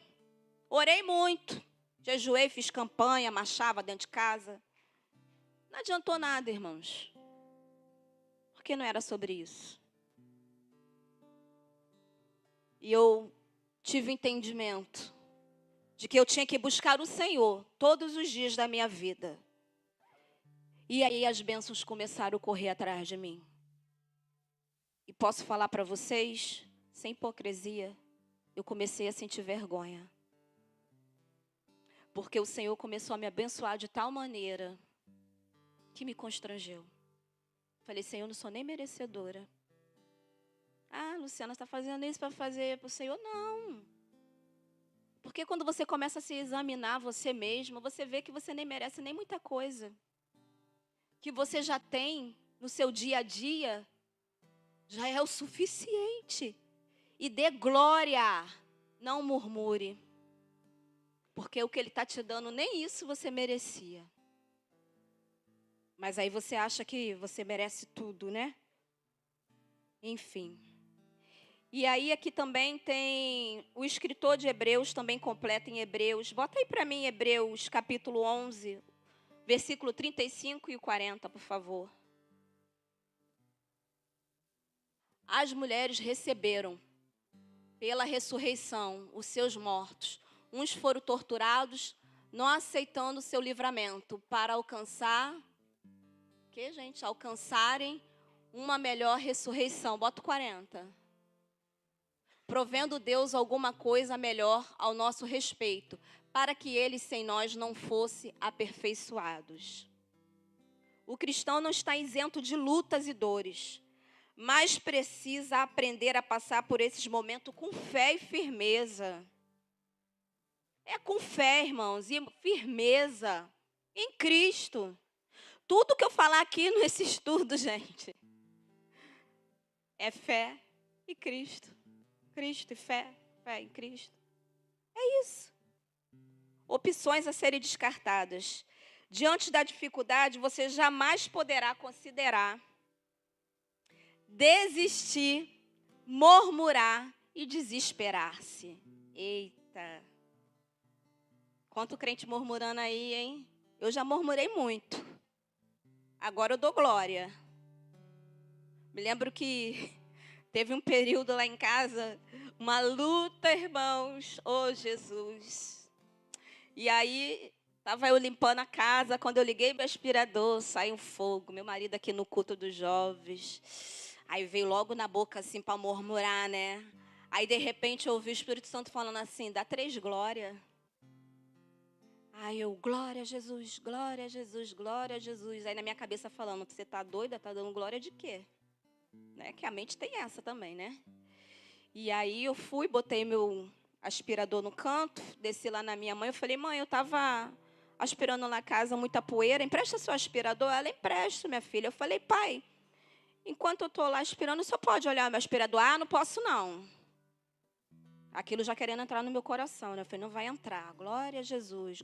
Orei muito. Jejuei, fiz campanha, marchava dentro de casa. Não adiantou nada, irmãos. Porque não era sobre isso. E eu tive entendimento de que eu tinha que buscar o Senhor todos os dias da minha vida. E aí as bênçãos começaram a correr atrás de mim. E posso falar para vocês, sem hipocrisia, eu comecei a sentir vergonha. Porque o Senhor começou a me abençoar de tal maneira que me constrangeu. Falei, Senhor, eu não sou nem merecedora. Luciana está fazendo isso para fazer para o Senhor? Não. Porque quando você começa a se examinar você mesmo, você vê que você nem merece nem muita coisa. Que você já tem no seu dia a dia, já é o suficiente. E dê glória, não murmure. Porque o que Ele está te dando, nem isso você merecia. Mas aí você acha que você merece tudo, né? Enfim. E aí aqui também tem o escritor de Hebreus, também completa em Hebreus. Bota aí para mim Hebreus capítulo 11, versículo 35 e 40, por favor. As mulheres receberam pela ressurreição os seus mortos. Uns foram torturados, não aceitando o seu livramento, para alcançarem uma melhor ressurreição. Bota o 40. Provendo Deus alguma coisa melhor ao nosso respeito, para que eles sem nós não fossem aperfeiçoados. O cristão não está isento de lutas e dores, mas precisa aprender a passar por esses momentos com fé e firmeza. É com fé, irmãos, e firmeza em Cristo. Tudo que eu falar aqui nesse estudo, gente, é fé e Cristo. Cristo e fé, fé em Cristo. É isso. Opções a serem descartadas. Diante da dificuldade, você jamais poderá considerar desistir, murmurar e desesperar-se. Eita! Quanto crente murmurando aí, hein? Eu já murmurei muito. Agora eu dou glória. Me lembro que teve um período lá em casa, uma luta, irmãos. Oh, Jesus! E aí, estava eu limpando a casa, quando eu liguei meu aspirador, saiu um fogo. Meu marido aqui no culto dos jovens. Aí veio logo na boca assim para murmurar, né? Aí de repente eu ouvi o Espírito Santo falando assim, dá 3 glórias. Aí eu, glória a Jesus, glória a Jesus, glória a Jesus. Aí na minha cabeça falando, você tá doida? Tá dando glória de quê? Né? Que a mente tem essa também, né? E aí eu fui, botei meu aspirador no canto, desci lá na minha mãe, eu falei, mãe, eu estava aspirando na casa muita poeira, empresta seu aspirador? Ela, empresta, minha filha. Eu falei, pai, enquanto eu estou lá aspirando, só pode olhar meu aspirador? Ah, não posso não. Aquilo já querendo entrar no meu coração, né? Eu falei, não vai entrar. Glória a Jesus,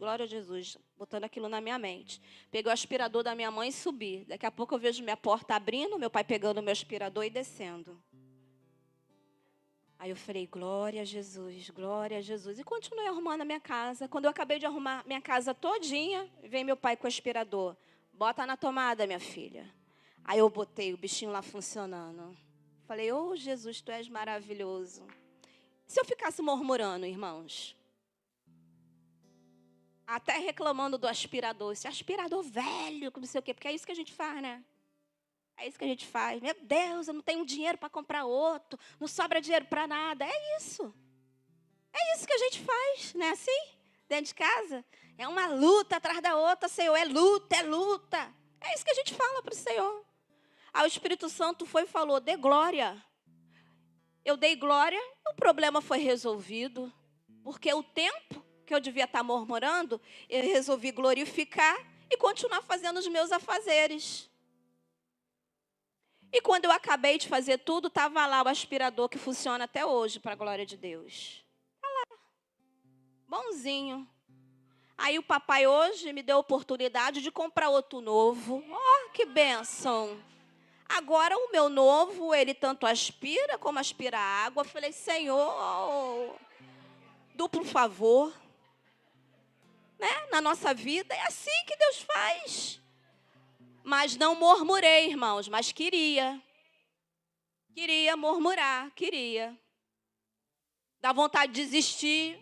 botando aquilo na minha mente. Peguei o aspirador da minha mãe e subi. Daqui a pouco eu vejo minha porta abrindo, meu pai pegando o meu aspirador e descendo. Aí eu falei, glória a Jesus, glória a Jesus. E continuei arrumando a minha casa. Quando eu acabei de arrumar minha casa todinha, vem meu pai com o aspirador. Bota na tomada, minha filha. Aí eu botei o bichinho lá funcionando. Falei, oh, Jesus, tu és maravilhoso. Se eu ficasse murmurando, irmãos, até reclamando do aspirador, esse aspirador velho, não sei o quê, porque é isso que a gente faz, né? É isso que a gente faz. Meu Deus, eu não tenho dinheiro para comprar outro, não sobra dinheiro para nada. É isso. É isso que a gente faz, não é assim? Dentro de casa. É uma luta atrás da outra, Senhor. É luta, é luta. É isso que a gente fala para o Senhor. Aí o Espírito Santo foi e falou, dê glória. Eu dei glória, o problema foi resolvido. Porque o tempo que eu devia estar murmurando, eu resolvi glorificar e continuar fazendo os meus afazeres. E quando eu acabei de fazer tudo, estava lá o aspirador que funciona até hoje, para a glória de Deus. Está lá, bonzinho. Aí o papai hoje me deu a oportunidade de comprar outro novo. Oh, que bênção. Agora o meu novo, ele tanto aspira como aspira água. Eu falei, Senhor, duplo favor. Né? Na nossa vida, é assim que Deus faz. Mas não murmurei, irmãos, mas queria. Queria murmurar, queria. Dá vontade de desistir.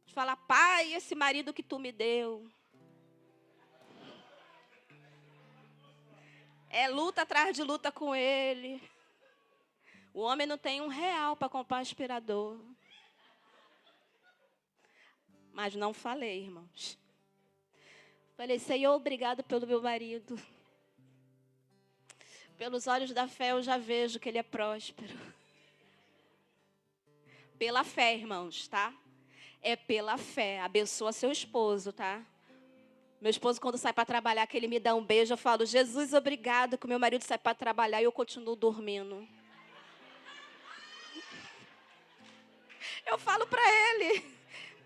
De falar, pai, esse marido que tu me deu. É luta atrás de luta com ele. O homem não tem R$1 para comprar um aspirador. Mas não falei, irmãos. Falei, Senhor, obrigado pelo meu marido. Pelos olhos da fé eu já vejo que ele é próspero. Pela fé, irmãos, tá? É pela fé. Abençoa seu esposo, tá? Meu esposo, quando sai para trabalhar, que ele me dá um beijo, eu falo, Jesus, obrigado, que o meu marido sai para trabalhar e eu continuo dormindo. Eu falo para ele.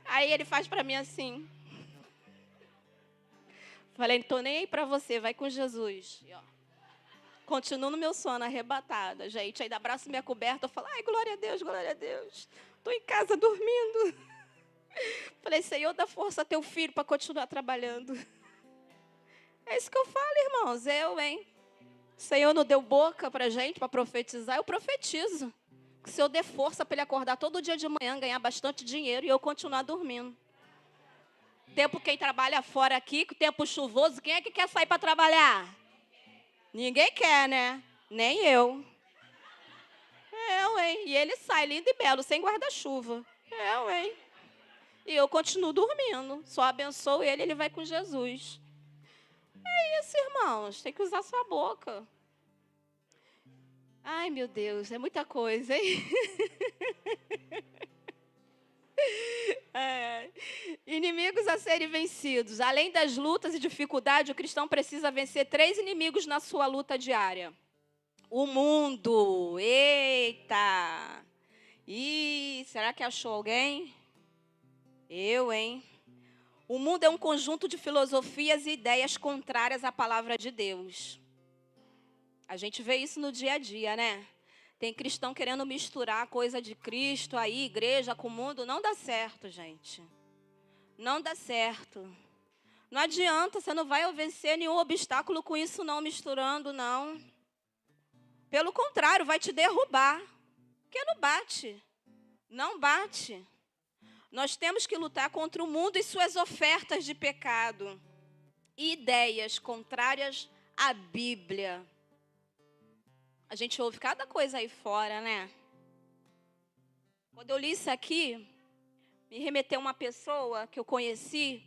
Aí ele faz para mim assim. Falei, não estou nem aí para você, vai com Jesus. E, ó, continuo no meu sono, arrebatada, gente. Aí abraço minha coberta, eu falo, ai, glória a Deus, glória a Deus. Estou em casa dormindo. Falei, Senhor, dá força a teu filho para continuar trabalhando. É isso que eu falo, irmãos. Eu, hein? O Senhor não deu boca para gente, para profetizar. Eu profetizo. Que o Senhor dê força para ele acordar todo dia de manhã, ganhar bastante dinheiro e eu continuar dormindo. Tempo quem trabalha fora aqui, tempo chuvoso, quem é que quer sair para trabalhar? Ninguém quer, né? Nem eu. Eu, hein? E ele sai lindo e belo, sem guarda-chuva. Eu, hein? E eu continuo dormindo. Só abençoo ele, ele vai com Jesus. É isso, irmãos. Tem que usar sua boca. Ai, meu Deus, é muita coisa, hein? É. Inimigos a serem vencidos. Além das lutas e dificuldades, o cristão precisa vencer 3 inimigos na sua luta diária. O mundo. Eita! Ih, será que achou alguém? Eu, hein? O mundo é um conjunto de filosofias e ideias contrárias à palavra de Deus. A gente vê isso no dia a dia, né? Tem cristão querendo misturar a coisa de Cristo aí, igreja com o mundo. Não dá certo, gente. Não dá certo. Não adianta, você não vai vencer nenhum obstáculo com isso não, misturando, não. Pelo contrário, vai te derrubar. Porque não bate. Não bate. Nós temos que lutar contra o mundo e suas ofertas de pecado. Ideias contrárias à Bíblia. A gente ouve cada coisa aí fora, né? Quando eu li isso aqui, me remeteu uma pessoa que eu conheci,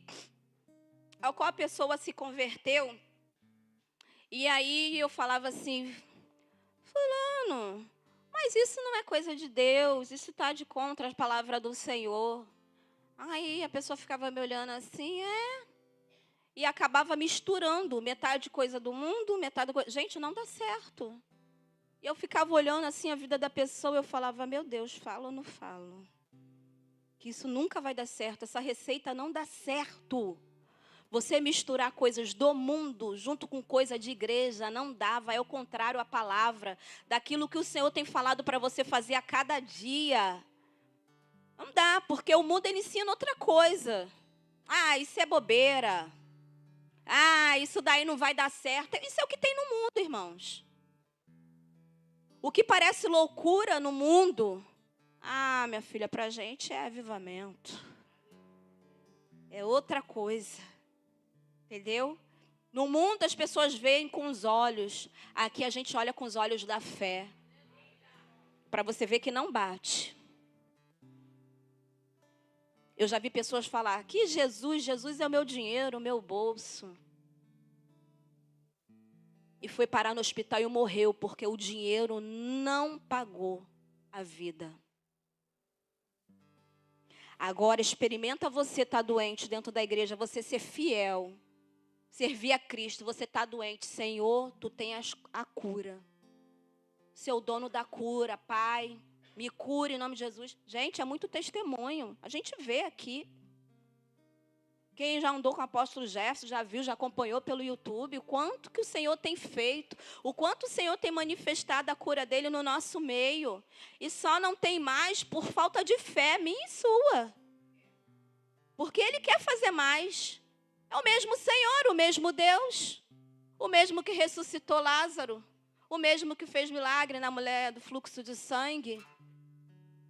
ao qual a pessoa se converteu. E aí eu falava assim, fulano, mas isso não é coisa de Deus, isso está de contra a palavra do Senhor. Aí a pessoa ficava me olhando assim, e acabava misturando metade coisa do mundo, metade coisa. Gente, não dá certo. E eu ficava olhando assim a vida da pessoa, eu falava, meu Deus, falo ou não falo? Que isso nunca vai dar certo, essa receita não dá certo. Você misturar coisas do mundo junto com coisa de igreja, não dá, vai ao contrário à palavra, daquilo que o Senhor tem falado para você fazer a cada dia. Não dá, porque o mundo ele ensina outra coisa. Ah, isso é bobeira. Ah, isso daí não vai dar certo. Isso é o que tem no mundo, irmãos. O que parece loucura no mundo, minha filha, para a gente é avivamento. É outra coisa. Entendeu? No mundo as pessoas veem com os olhos. Aqui a gente olha com os olhos da fé. Para você ver que não bate. Eu já vi pessoas falar que Jesus é o meu dinheiro, o meu bolso. E foi parar no hospital e morreu porque o dinheiro não pagou a vida. Agora experimenta você estar doente dentro da igreja, você ser fiel, servir a Cristo, você está doente. Senhor, tu tens a cura. Seu dono da cura, Pai, me cure em nome de Jesus. Gente, é muito testemunho. A gente vê aqui. Quem já andou com o apóstolo Jefferson, já viu, já acompanhou pelo YouTube, o quanto que o Senhor tem feito, o quanto o Senhor tem manifestado a cura dele no nosso meio. E só não tem mais por falta de fé, minha e sua. Porque Ele quer fazer mais. É o mesmo Senhor, o mesmo Deus, o mesmo que ressuscitou Lázaro, o mesmo que fez milagre na mulher do fluxo de sangue,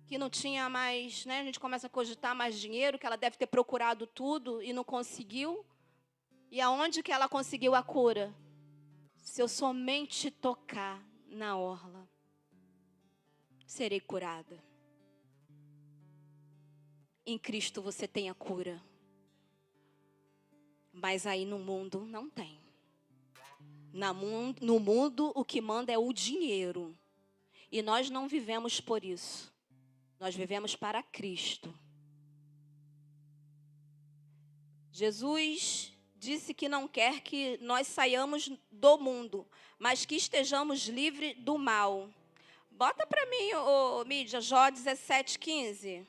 que não tinha mais, né? A gente começa a cogitar mais dinheiro, que ela deve ter procurado tudo e não conseguiu. E aonde que ela conseguiu a cura? Se eu somente tocar na orla, serei curada. Em Cristo você tem a cura. Mas aí no mundo não tem. No mundo o que manda é o dinheiro. E nós não vivemos por isso. Nós vivemos para Cristo. Jesus disse que não quer que nós saiamos do mundo, mas que estejamos livres do mal. Bota para mim, mídia, Jó 17:15.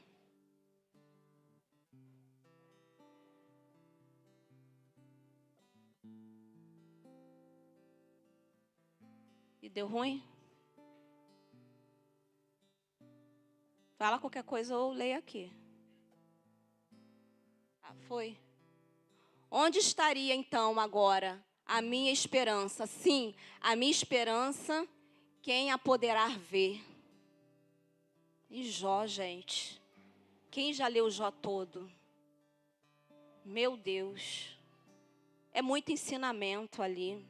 E deu ruim? Fala qualquer coisa ou leia aqui. Foi. Onde estaria então agora a minha esperança? Sim, a minha esperança, quem a poderá ver? E Jó, gente. Quem já leu Jó todo? Meu Deus. É muito ensinamento ali.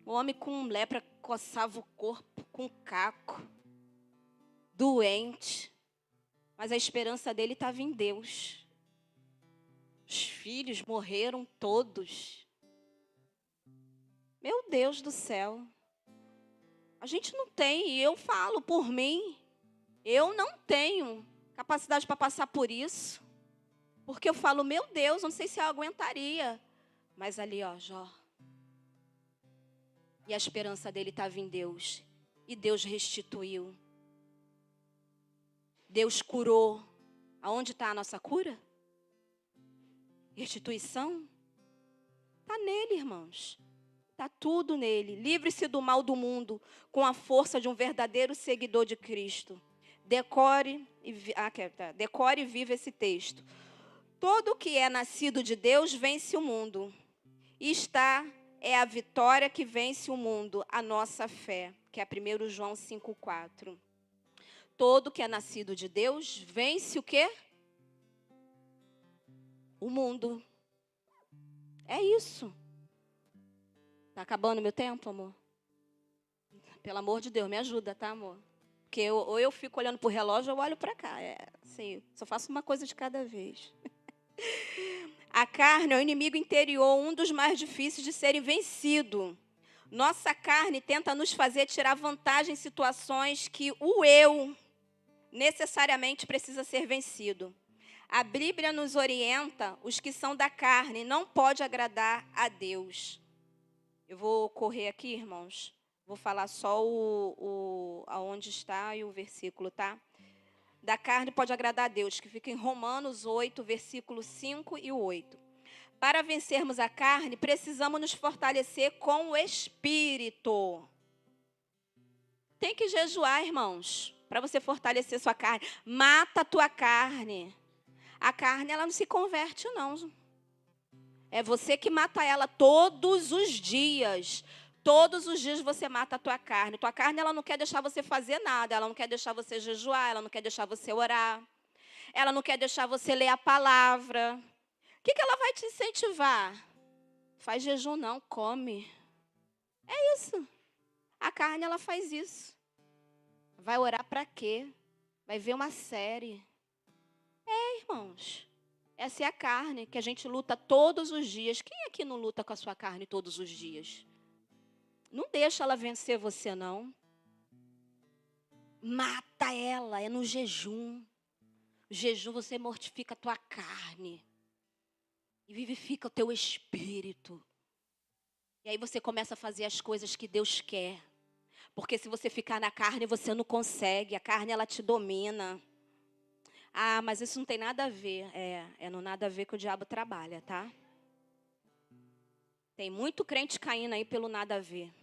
O homem com lepra coçava o corpo com caco. Doente. Mas a esperança dele estava em Deus. Os filhos morreram todos. Meu Deus do céu. A gente não tem, e eu falo por mim, eu não tenho capacidade para passar por isso. Porque eu falo, meu Deus, não sei se eu aguentaria. Mas ali, ó, Jó. E a esperança dele estava em Deus. E Deus restituiu. Deus curou. Aonde está a nossa cura? Restituição? Está nele, irmãos. Está tudo nele. Livre-se do mal do mundo com a força de um verdadeiro seguidor de Cristo. Decore e viva esse texto. Todo que é nascido de Deus vence o mundo. E é a vitória que vence o mundo, a nossa fé, que é 1 João 5,4. Todo que é nascido de Deus vence o quê? O mundo. É isso. Tá acabando meu tempo, amor? Pelo amor de Deus, me ajuda, tá, amor? Porque ou eu fico olhando pro relógio ou eu olho para cá. Assim, só faço uma coisa de cada vez. A carne é o inimigo interior, um dos mais difíceis de serem vencido. Nossa carne tenta nos fazer tirar vantagem em situações que o eu necessariamente precisa ser vencido. A Bíblia nos orienta, os que são da carne não pode agradar a Deus. Eu vou correr aqui, irmãos. Vou falar só aonde está e o versículo, tá? Da carne pode agradar a Deus, que fica em Romanos 8, versículos 5 e 8. Para vencermos a carne, precisamos nos fortalecer com o Espírito. Tem que jejuar, irmãos, para você fortalecer sua carne. Mata a tua carne. A carne, ela não se converte, não. É você que mata ela todos os dias. Todos os dias você mata a tua carne. Tua carne, ela não quer deixar você fazer nada. Ela não quer deixar você jejuar. Ela não quer deixar você orar. Ela não quer deixar você ler a palavra. O que ela vai te incentivar? Faz jejum não, come. É isso. A carne, ela faz isso. Vai orar para quê? Vai ver uma série. Irmãos. Essa é a carne que a gente luta todos os dias. Quem aqui não luta com a sua carne todos os dias? Não deixa ela vencer você, não. Mata ela, é no jejum. No jejum você mortifica a tua carne. E vivifica o teu espírito. E aí você começa a fazer as coisas que Deus quer. Porque se você ficar na carne, você não consegue. A carne, ela te domina. Ah, mas isso não tem nada a ver. É no nada a ver que o diabo trabalha, tá? Tem muito crente caindo aí pelo nada a ver.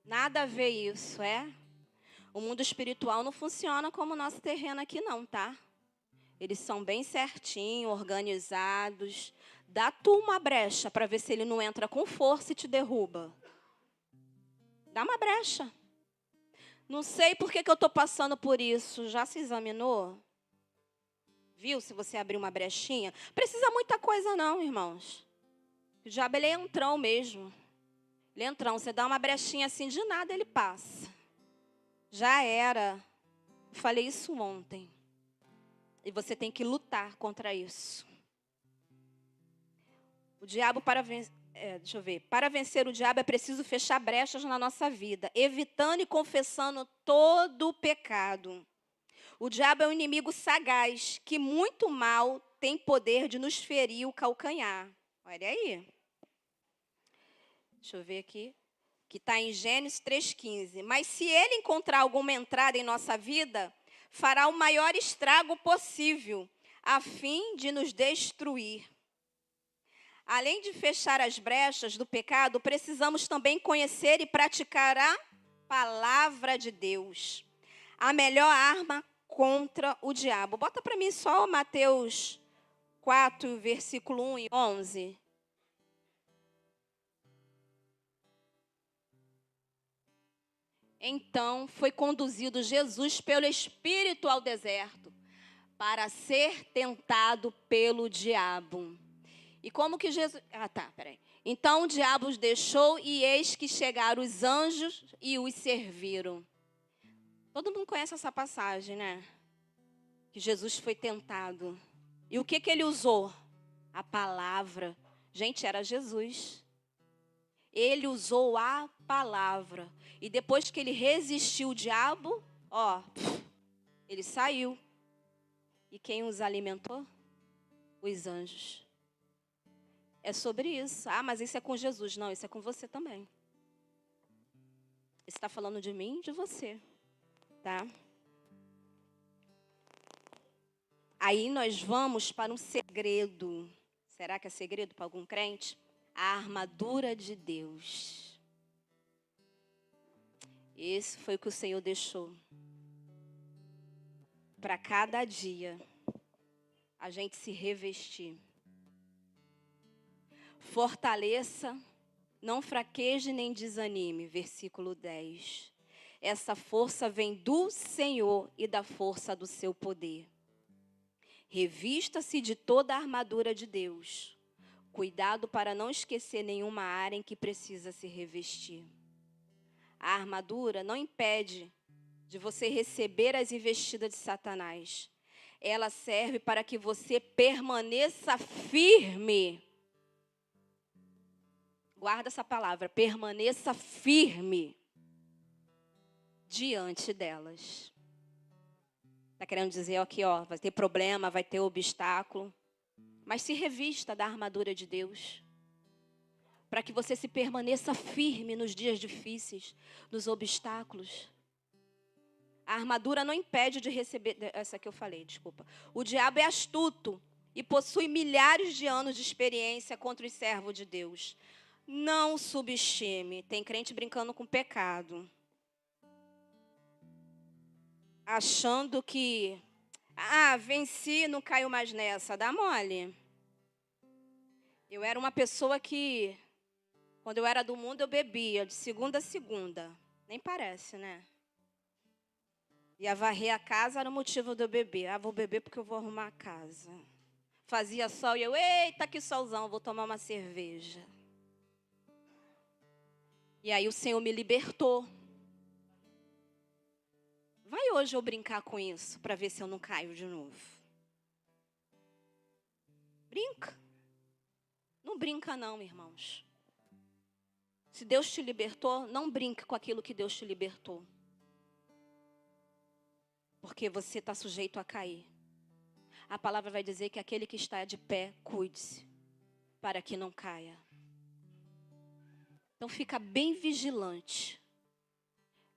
Nada a ver isso, O mundo espiritual não funciona como o nosso terreno aqui não, tá? Eles são bem certinho, organizados. Dá tu uma brecha para ver se ele não entra com força e te derruba. Dá uma brecha. Não sei por que eu estou passando por isso. Já se examinou? Viu se você abrir uma brechinha? Precisa muita coisa não, irmãos. O diabo, ele é entrão mesmo. Ele é entrão. Você dá uma brechinha assim, de nada ele passa. Já era. Eu falei isso ontem. E você tem que lutar contra isso. O diabo, para vencer o diabo é preciso fechar brechas na nossa vida, evitando e confessando todo o pecado. O diabo é um inimigo sagaz, que muito mal tem poder de nos ferir o calcanhar. Olha aí. Deixa eu ver aqui. Que está em Gênesis 3,15. Mas se ele encontrar alguma entrada em nossa vida, fará o maior estrago possível, a fim de nos destruir. Além de fechar as brechas do pecado, precisamos também conhecer e praticar a palavra de Deus. A melhor arma contra o diabo. Bota para mim só Mateus 4, versículo 1 e 11. Então foi conduzido Jesus pelo Espírito ao deserto para ser tentado pelo diabo. E como que Jesus... Então o diabo os deixou e eis que chegaram os anjos e os serviram. Todo mundo conhece essa passagem, né? Que Jesus foi tentado. E o que ele usou? A palavra. Gente, era Jesus. Ele usou a palavra. E depois que ele resistiu o diabo, ele saiu. E quem os alimentou? Os anjos. É sobre isso. Ah, mas isso é com Jesus. Não, isso é com você também. Isso está falando de mim e de você. Tá? Aí nós vamos para um segredo. Será que é segredo para algum crente? A armadura de Deus. Esse foi o que o Senhor deixou. Para cada dia a gente se revestir. Fortaleça, não fraqueje nem desanime. Versículo 10. Essa força vem do Senhor e da força do seu poder. Revista-se de toda a armadura de Deus. Cuidado para não esquecer nenhuma área em que precisa se revestir. A armadura não impede de você receber as investidas de Satanás. Ela serve para que você permaneça firme. Guarda essa palavra, permaneça firme diante delas. Está querendo dizer aqui, vai ter problema, vai ter obstáculo. Mas se revista da armadura de Deus. Para que você se permaneça firme nos dias difíceis, nos obstáculos. A armadura não impede de receber... Essa que eu falei, desculpa. O diabo é astuto e possui milhares de anos de experiência contra os servos de Deus. Não subestime. Tem crente brincando com pecado. Achando que... venci, não caiu mais nessa. Dá mole. Eu era uma pessoa que... Quando eu era do mundo, eu bebia de segunda a segunda. Nem parece, né? Ia varrer a casa, era o motivo de eu beber. Vou beber porque eu vou arrumar a casa. Fazia sol e eu, eita, que solzão, vou tomar uma cerveja. E aí o Senhor me libertou. Vai hoje eu brincar com isso, para ver se eu não caio de novo. Brinca. Não brinca não, irmãos. Se Deus te libertou, não brinque com aquilo que Deus te libertou. Porque você está sujeito a cair. A palavra vai dizer que aquele que está de pé, cuide-se, para que não caia. Então fica bem vigilante.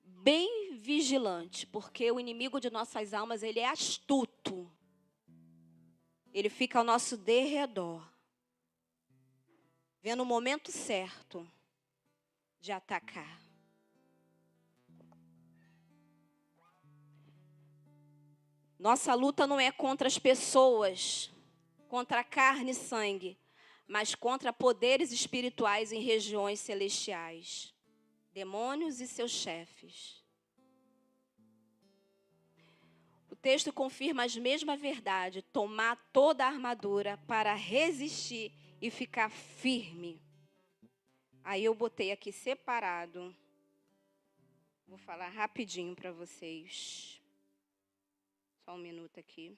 Bem vigilante, porque o inimigo de nossas almas, ele é astuto. Ele fica ao nosso derredor, vendo o momento certo de atacar. Nossa luta não é contra as pessoas, contra a carne e sangue, mas contra poderes espirituais em regiões celestiais, demônios e seus chefes. O texto confirma a mesma verdade, tomar toda a armadura para resistir e ficar firme. Aí eu botei aqui separado. Vou falar rapidinho para vocês. Só um minuto aqui.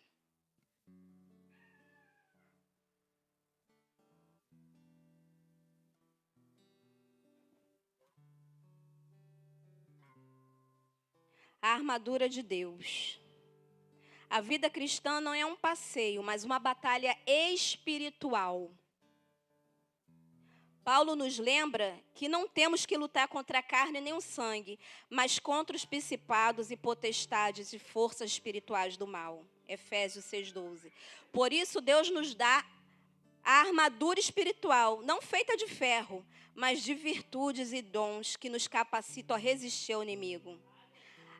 A armadura de Deus. A vida cristã não é um passeio, mas uma batalha espiritual. Paulo nos lembra que não temos que lutar contra a carne nem o sangue, mas contra os principados e potestades e forças espirituais do mal. Efésios 6:12. Por isso Deus nos dá a armadura espiritual, não feita de ferro, mas de virtudes e dons que nos capacitam a resistir ao inimigo.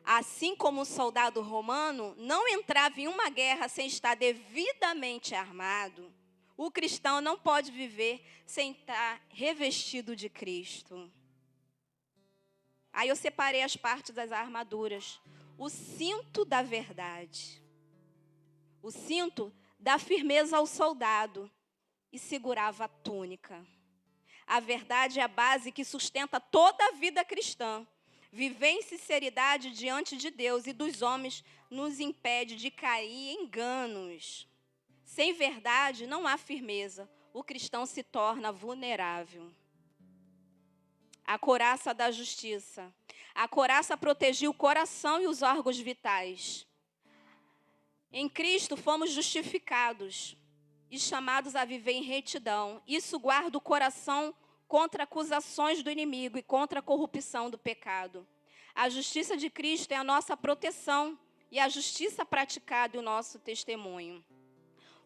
Assim como um soldado romano não entrava em uma guerra sem estar devidamente armado, o cristão não pode viver sem estar revestido de Cristo. Aí eu separei as partes das armaduras. O cinto da verdade. O cinto dá firmeza ao soldado e segurava a túnica. A verdade é a base que sustenta toda a vida cristã. Viver em sinceridade diante de Deus e dos homens nos impede de cair em enganos. Sem verdade não há firmeza. O cristão se torna vulnerável. A couraça da justiça. A couraça protegia o coração e os órgãos vitais. Em Cristo fomos justificados e chamados a viver em retidão. Isso guarda o coração contra acusações do inimigo e contra a corrupção do pecado. A justiça de Cristo é a nossa proteção e a justiça praticada é o nosso testemunho.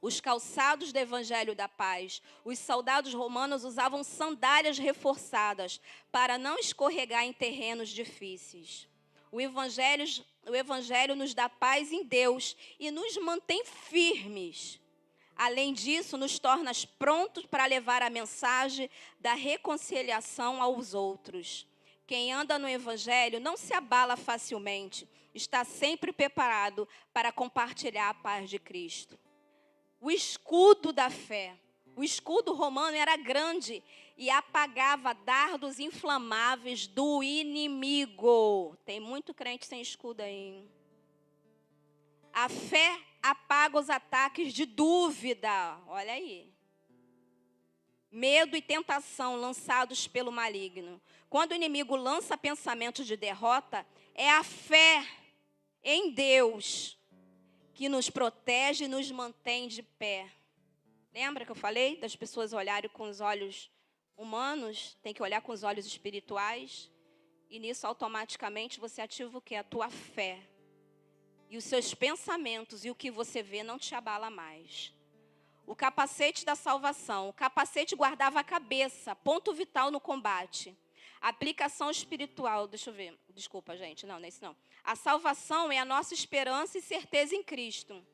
Os calçados do Evangelho da Paz. Os soldados romanos usavam sandálias reforçadas para não escorregar em terrenos difíceis. O Evangelho nos dá paz em Deus e nos mantém firmes. Além disso, nos torna prontos para levar a mensagem da reconciliação aos outros. Quem anda no Evangelho não se abala facilmente, está sempre preparado para compartilhar a paz de Cristo. O escudo da fé. O escudo romano era grande e apagava dardos inflamáveis do inimigo. Tem muito crente sem escudo aí. A fé apaga os ataques de dúvida. Olha aí. Medo e tentação lançados pelo maligno. Quando o inimigo lança pensamentos de derrota, é a fé em Deus que nos protege e nos mantém de pé. Lembra que eu falei das pessoas olharem com os olhos humanos? Tem que olhar com os olhos espirituais. E nisso, automaticamente, você ativa o quê? A tua fé. E os seus pensamentos e o que você vê não te abala mais. O capacete da salvação. O capacete guardava a cabeça, ponto vital no combate. A aplicação espiritual, deixa eu ver. Desculpa, gente. Não é isso não. A salvação é a nossa esperança e certeza em Cristo.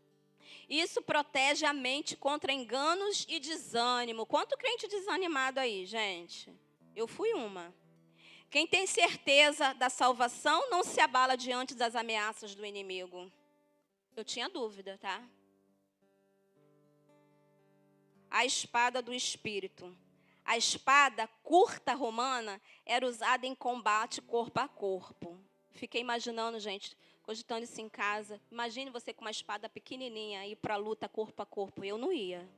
Isso protege a mente contra enganos e desânimo. Quanto crente desanimado aí, gente? Eu fui uma. Quem tem certeza da salvação não se abala diante das ameaças do inimigo. Eu tinha dúvida, tá? A espada do Espírito. A espada curta romana era usada em combate corpo a corpo. Fiquei imaginando, gente, cogitando isso em casa. Imagine você com uma espada pequenininha ir para a luta corpo a corpo. Eu não ia.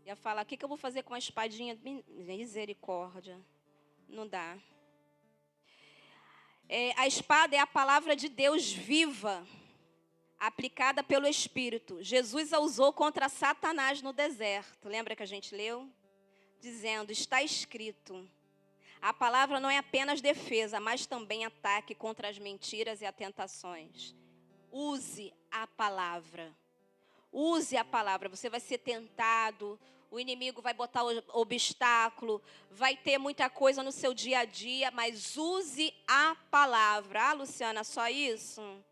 Ia falar, o que eu vou fazer com uma espadinha? Misericórdia. Não dá. A espada é a palavra de Deus viva, aplicada pelo Espírito. Jesus a usou contra Satanás no deserto. Lembra que a gente leu? Dizendo, está escrito. A palavra não é apenas defesa, mas também ataque contra as mentiras e as tentações. Use a palavra. Use a palavra. Você vai ser tentado, o inimigo vai botar obstáculo, vai ter muita coisa no seu dia a dia, mas use a palavra. Ah, Luciana, só isso?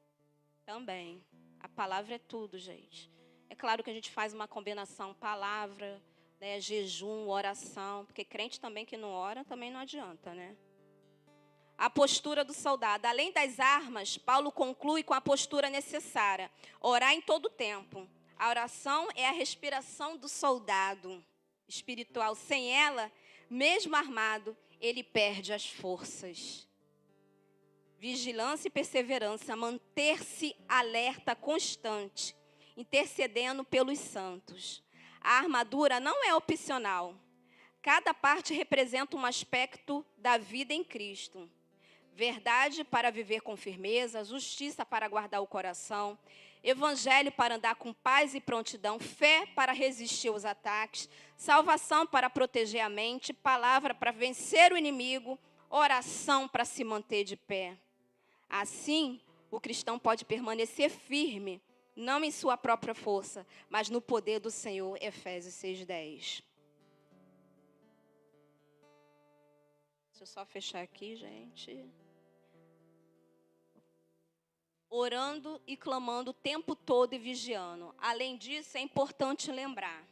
Também. A palavra é tudo, gente. É claro que a gente faz uma combinação palavra, né, jejum, oração, porque crente também que não ora, também não adianta, né? A postura do soldado. Além das armas, Paulo conclui com a postura necessária. Orar em todo tempo. A oração é a respiração do soldado espiritual. Sem ela, mesmo armado, ele perde as forças. Vigilância e perseverança. Manter-se alerta constante, intercedendo pelos santos. A armadura não é opcional. Cada parte representa um aspecto da vida em Cristo. Verdade para viver com firmeza, justiça para guardar o coração, evangelho para andar com paz e prontidão, fé para resistir aos ataques, salvação para proteger a mente, palavra para vencer o inimigo, oração para se manter de pé. Assim, o cristão pode permanecer firme, não em sua própria força, mas no poder do Senhor. Efésios 6:10. Deixa eu só fechar aqui, gente. Orando e clamando o tempo todo e vigiando. Além disso, é importante lembrar.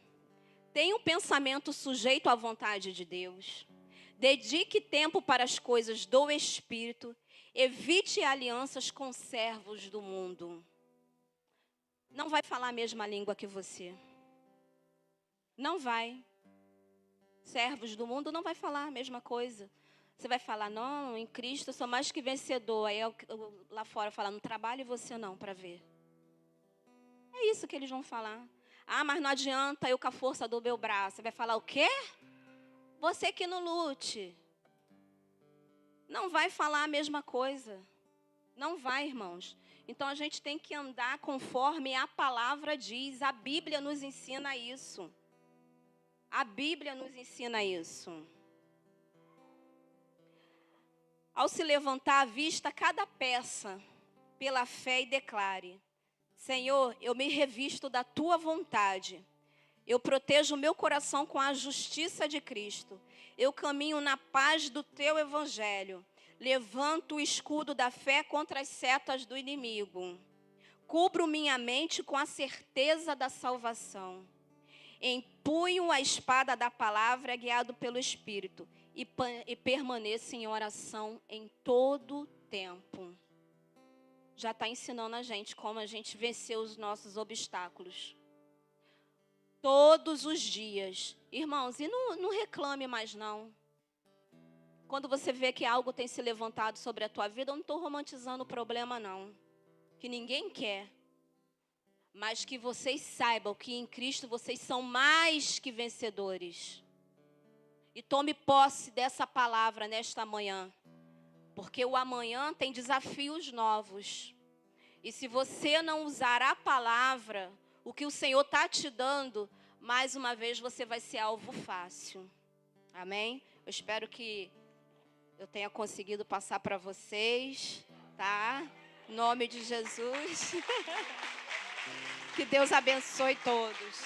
Tenha um pensamento sujeito à vontade de Deus. Dedique tempo para as coisas do Espírito. Evite alianças com servos do mundo. Não vai falar a mesma língua que você. Não vai. Servos do mundo não vai falar a mesma coisa. Você vai falar, não, em Cristo eu sou mais que vencedor. Aí eu lá fora falar, não trabalhe você não para ver. É isso que eles vão falar. Ah, mas não adianta eu com a força do meu braço. Você vai falar o quê? Você que não lute. não vai falar a mesma coisa. Não vai, irmãos. Então, a gente tem que andar conforme a palavra diz. A Bíblia nos ensina isso. A Bíblia nos ensina isso. Ao se levantar à vista cada peça pela fé e declare: Senhor, eu me revisto da tua vontade. Eu protejo o meu coração com a justiça de Cristo. Eu caminho na paz do teu evangelho. Levanto o escudo da fé contra as setas do inimigo. Cubro minha mente com a certeza da salvação. Empunho a espada da palavra, guiado pelo Espírito, e permaneço em oração em todo tempo. Já está ensinando a gente como a gente venceu os nossos obstáculos. Todos os dias. Irmãos, e não reclame mais não. Quando você vê que algo tem se levantado sobre a tua vida, eu não estou romantizando o problema não. Que ninguém quer. Mas que vocês saibam que em Cristo vocês são mais que vencedores. E tome posse dessa palavra nesta manhã. Porque o amanhã tem desafios novos. E se você não usar a palavra, o que o Senhor está te dando, mais uma vez você vai ser alvo fácil. Amém? Eu espero que eu tenha conseguido passar para vocês, tá? Em nome de Jesus. Que Deus abençoe todos.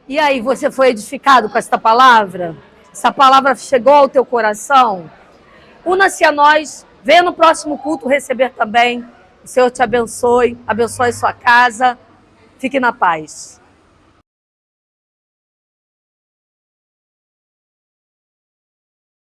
E aí, você foi edificado com esta palavra? Essa palavra chegou ao teu coração? Una-se a nós, venha no próximo culto receber também. O Senhor te abençoe, abençoe sua casa. Fique na paz.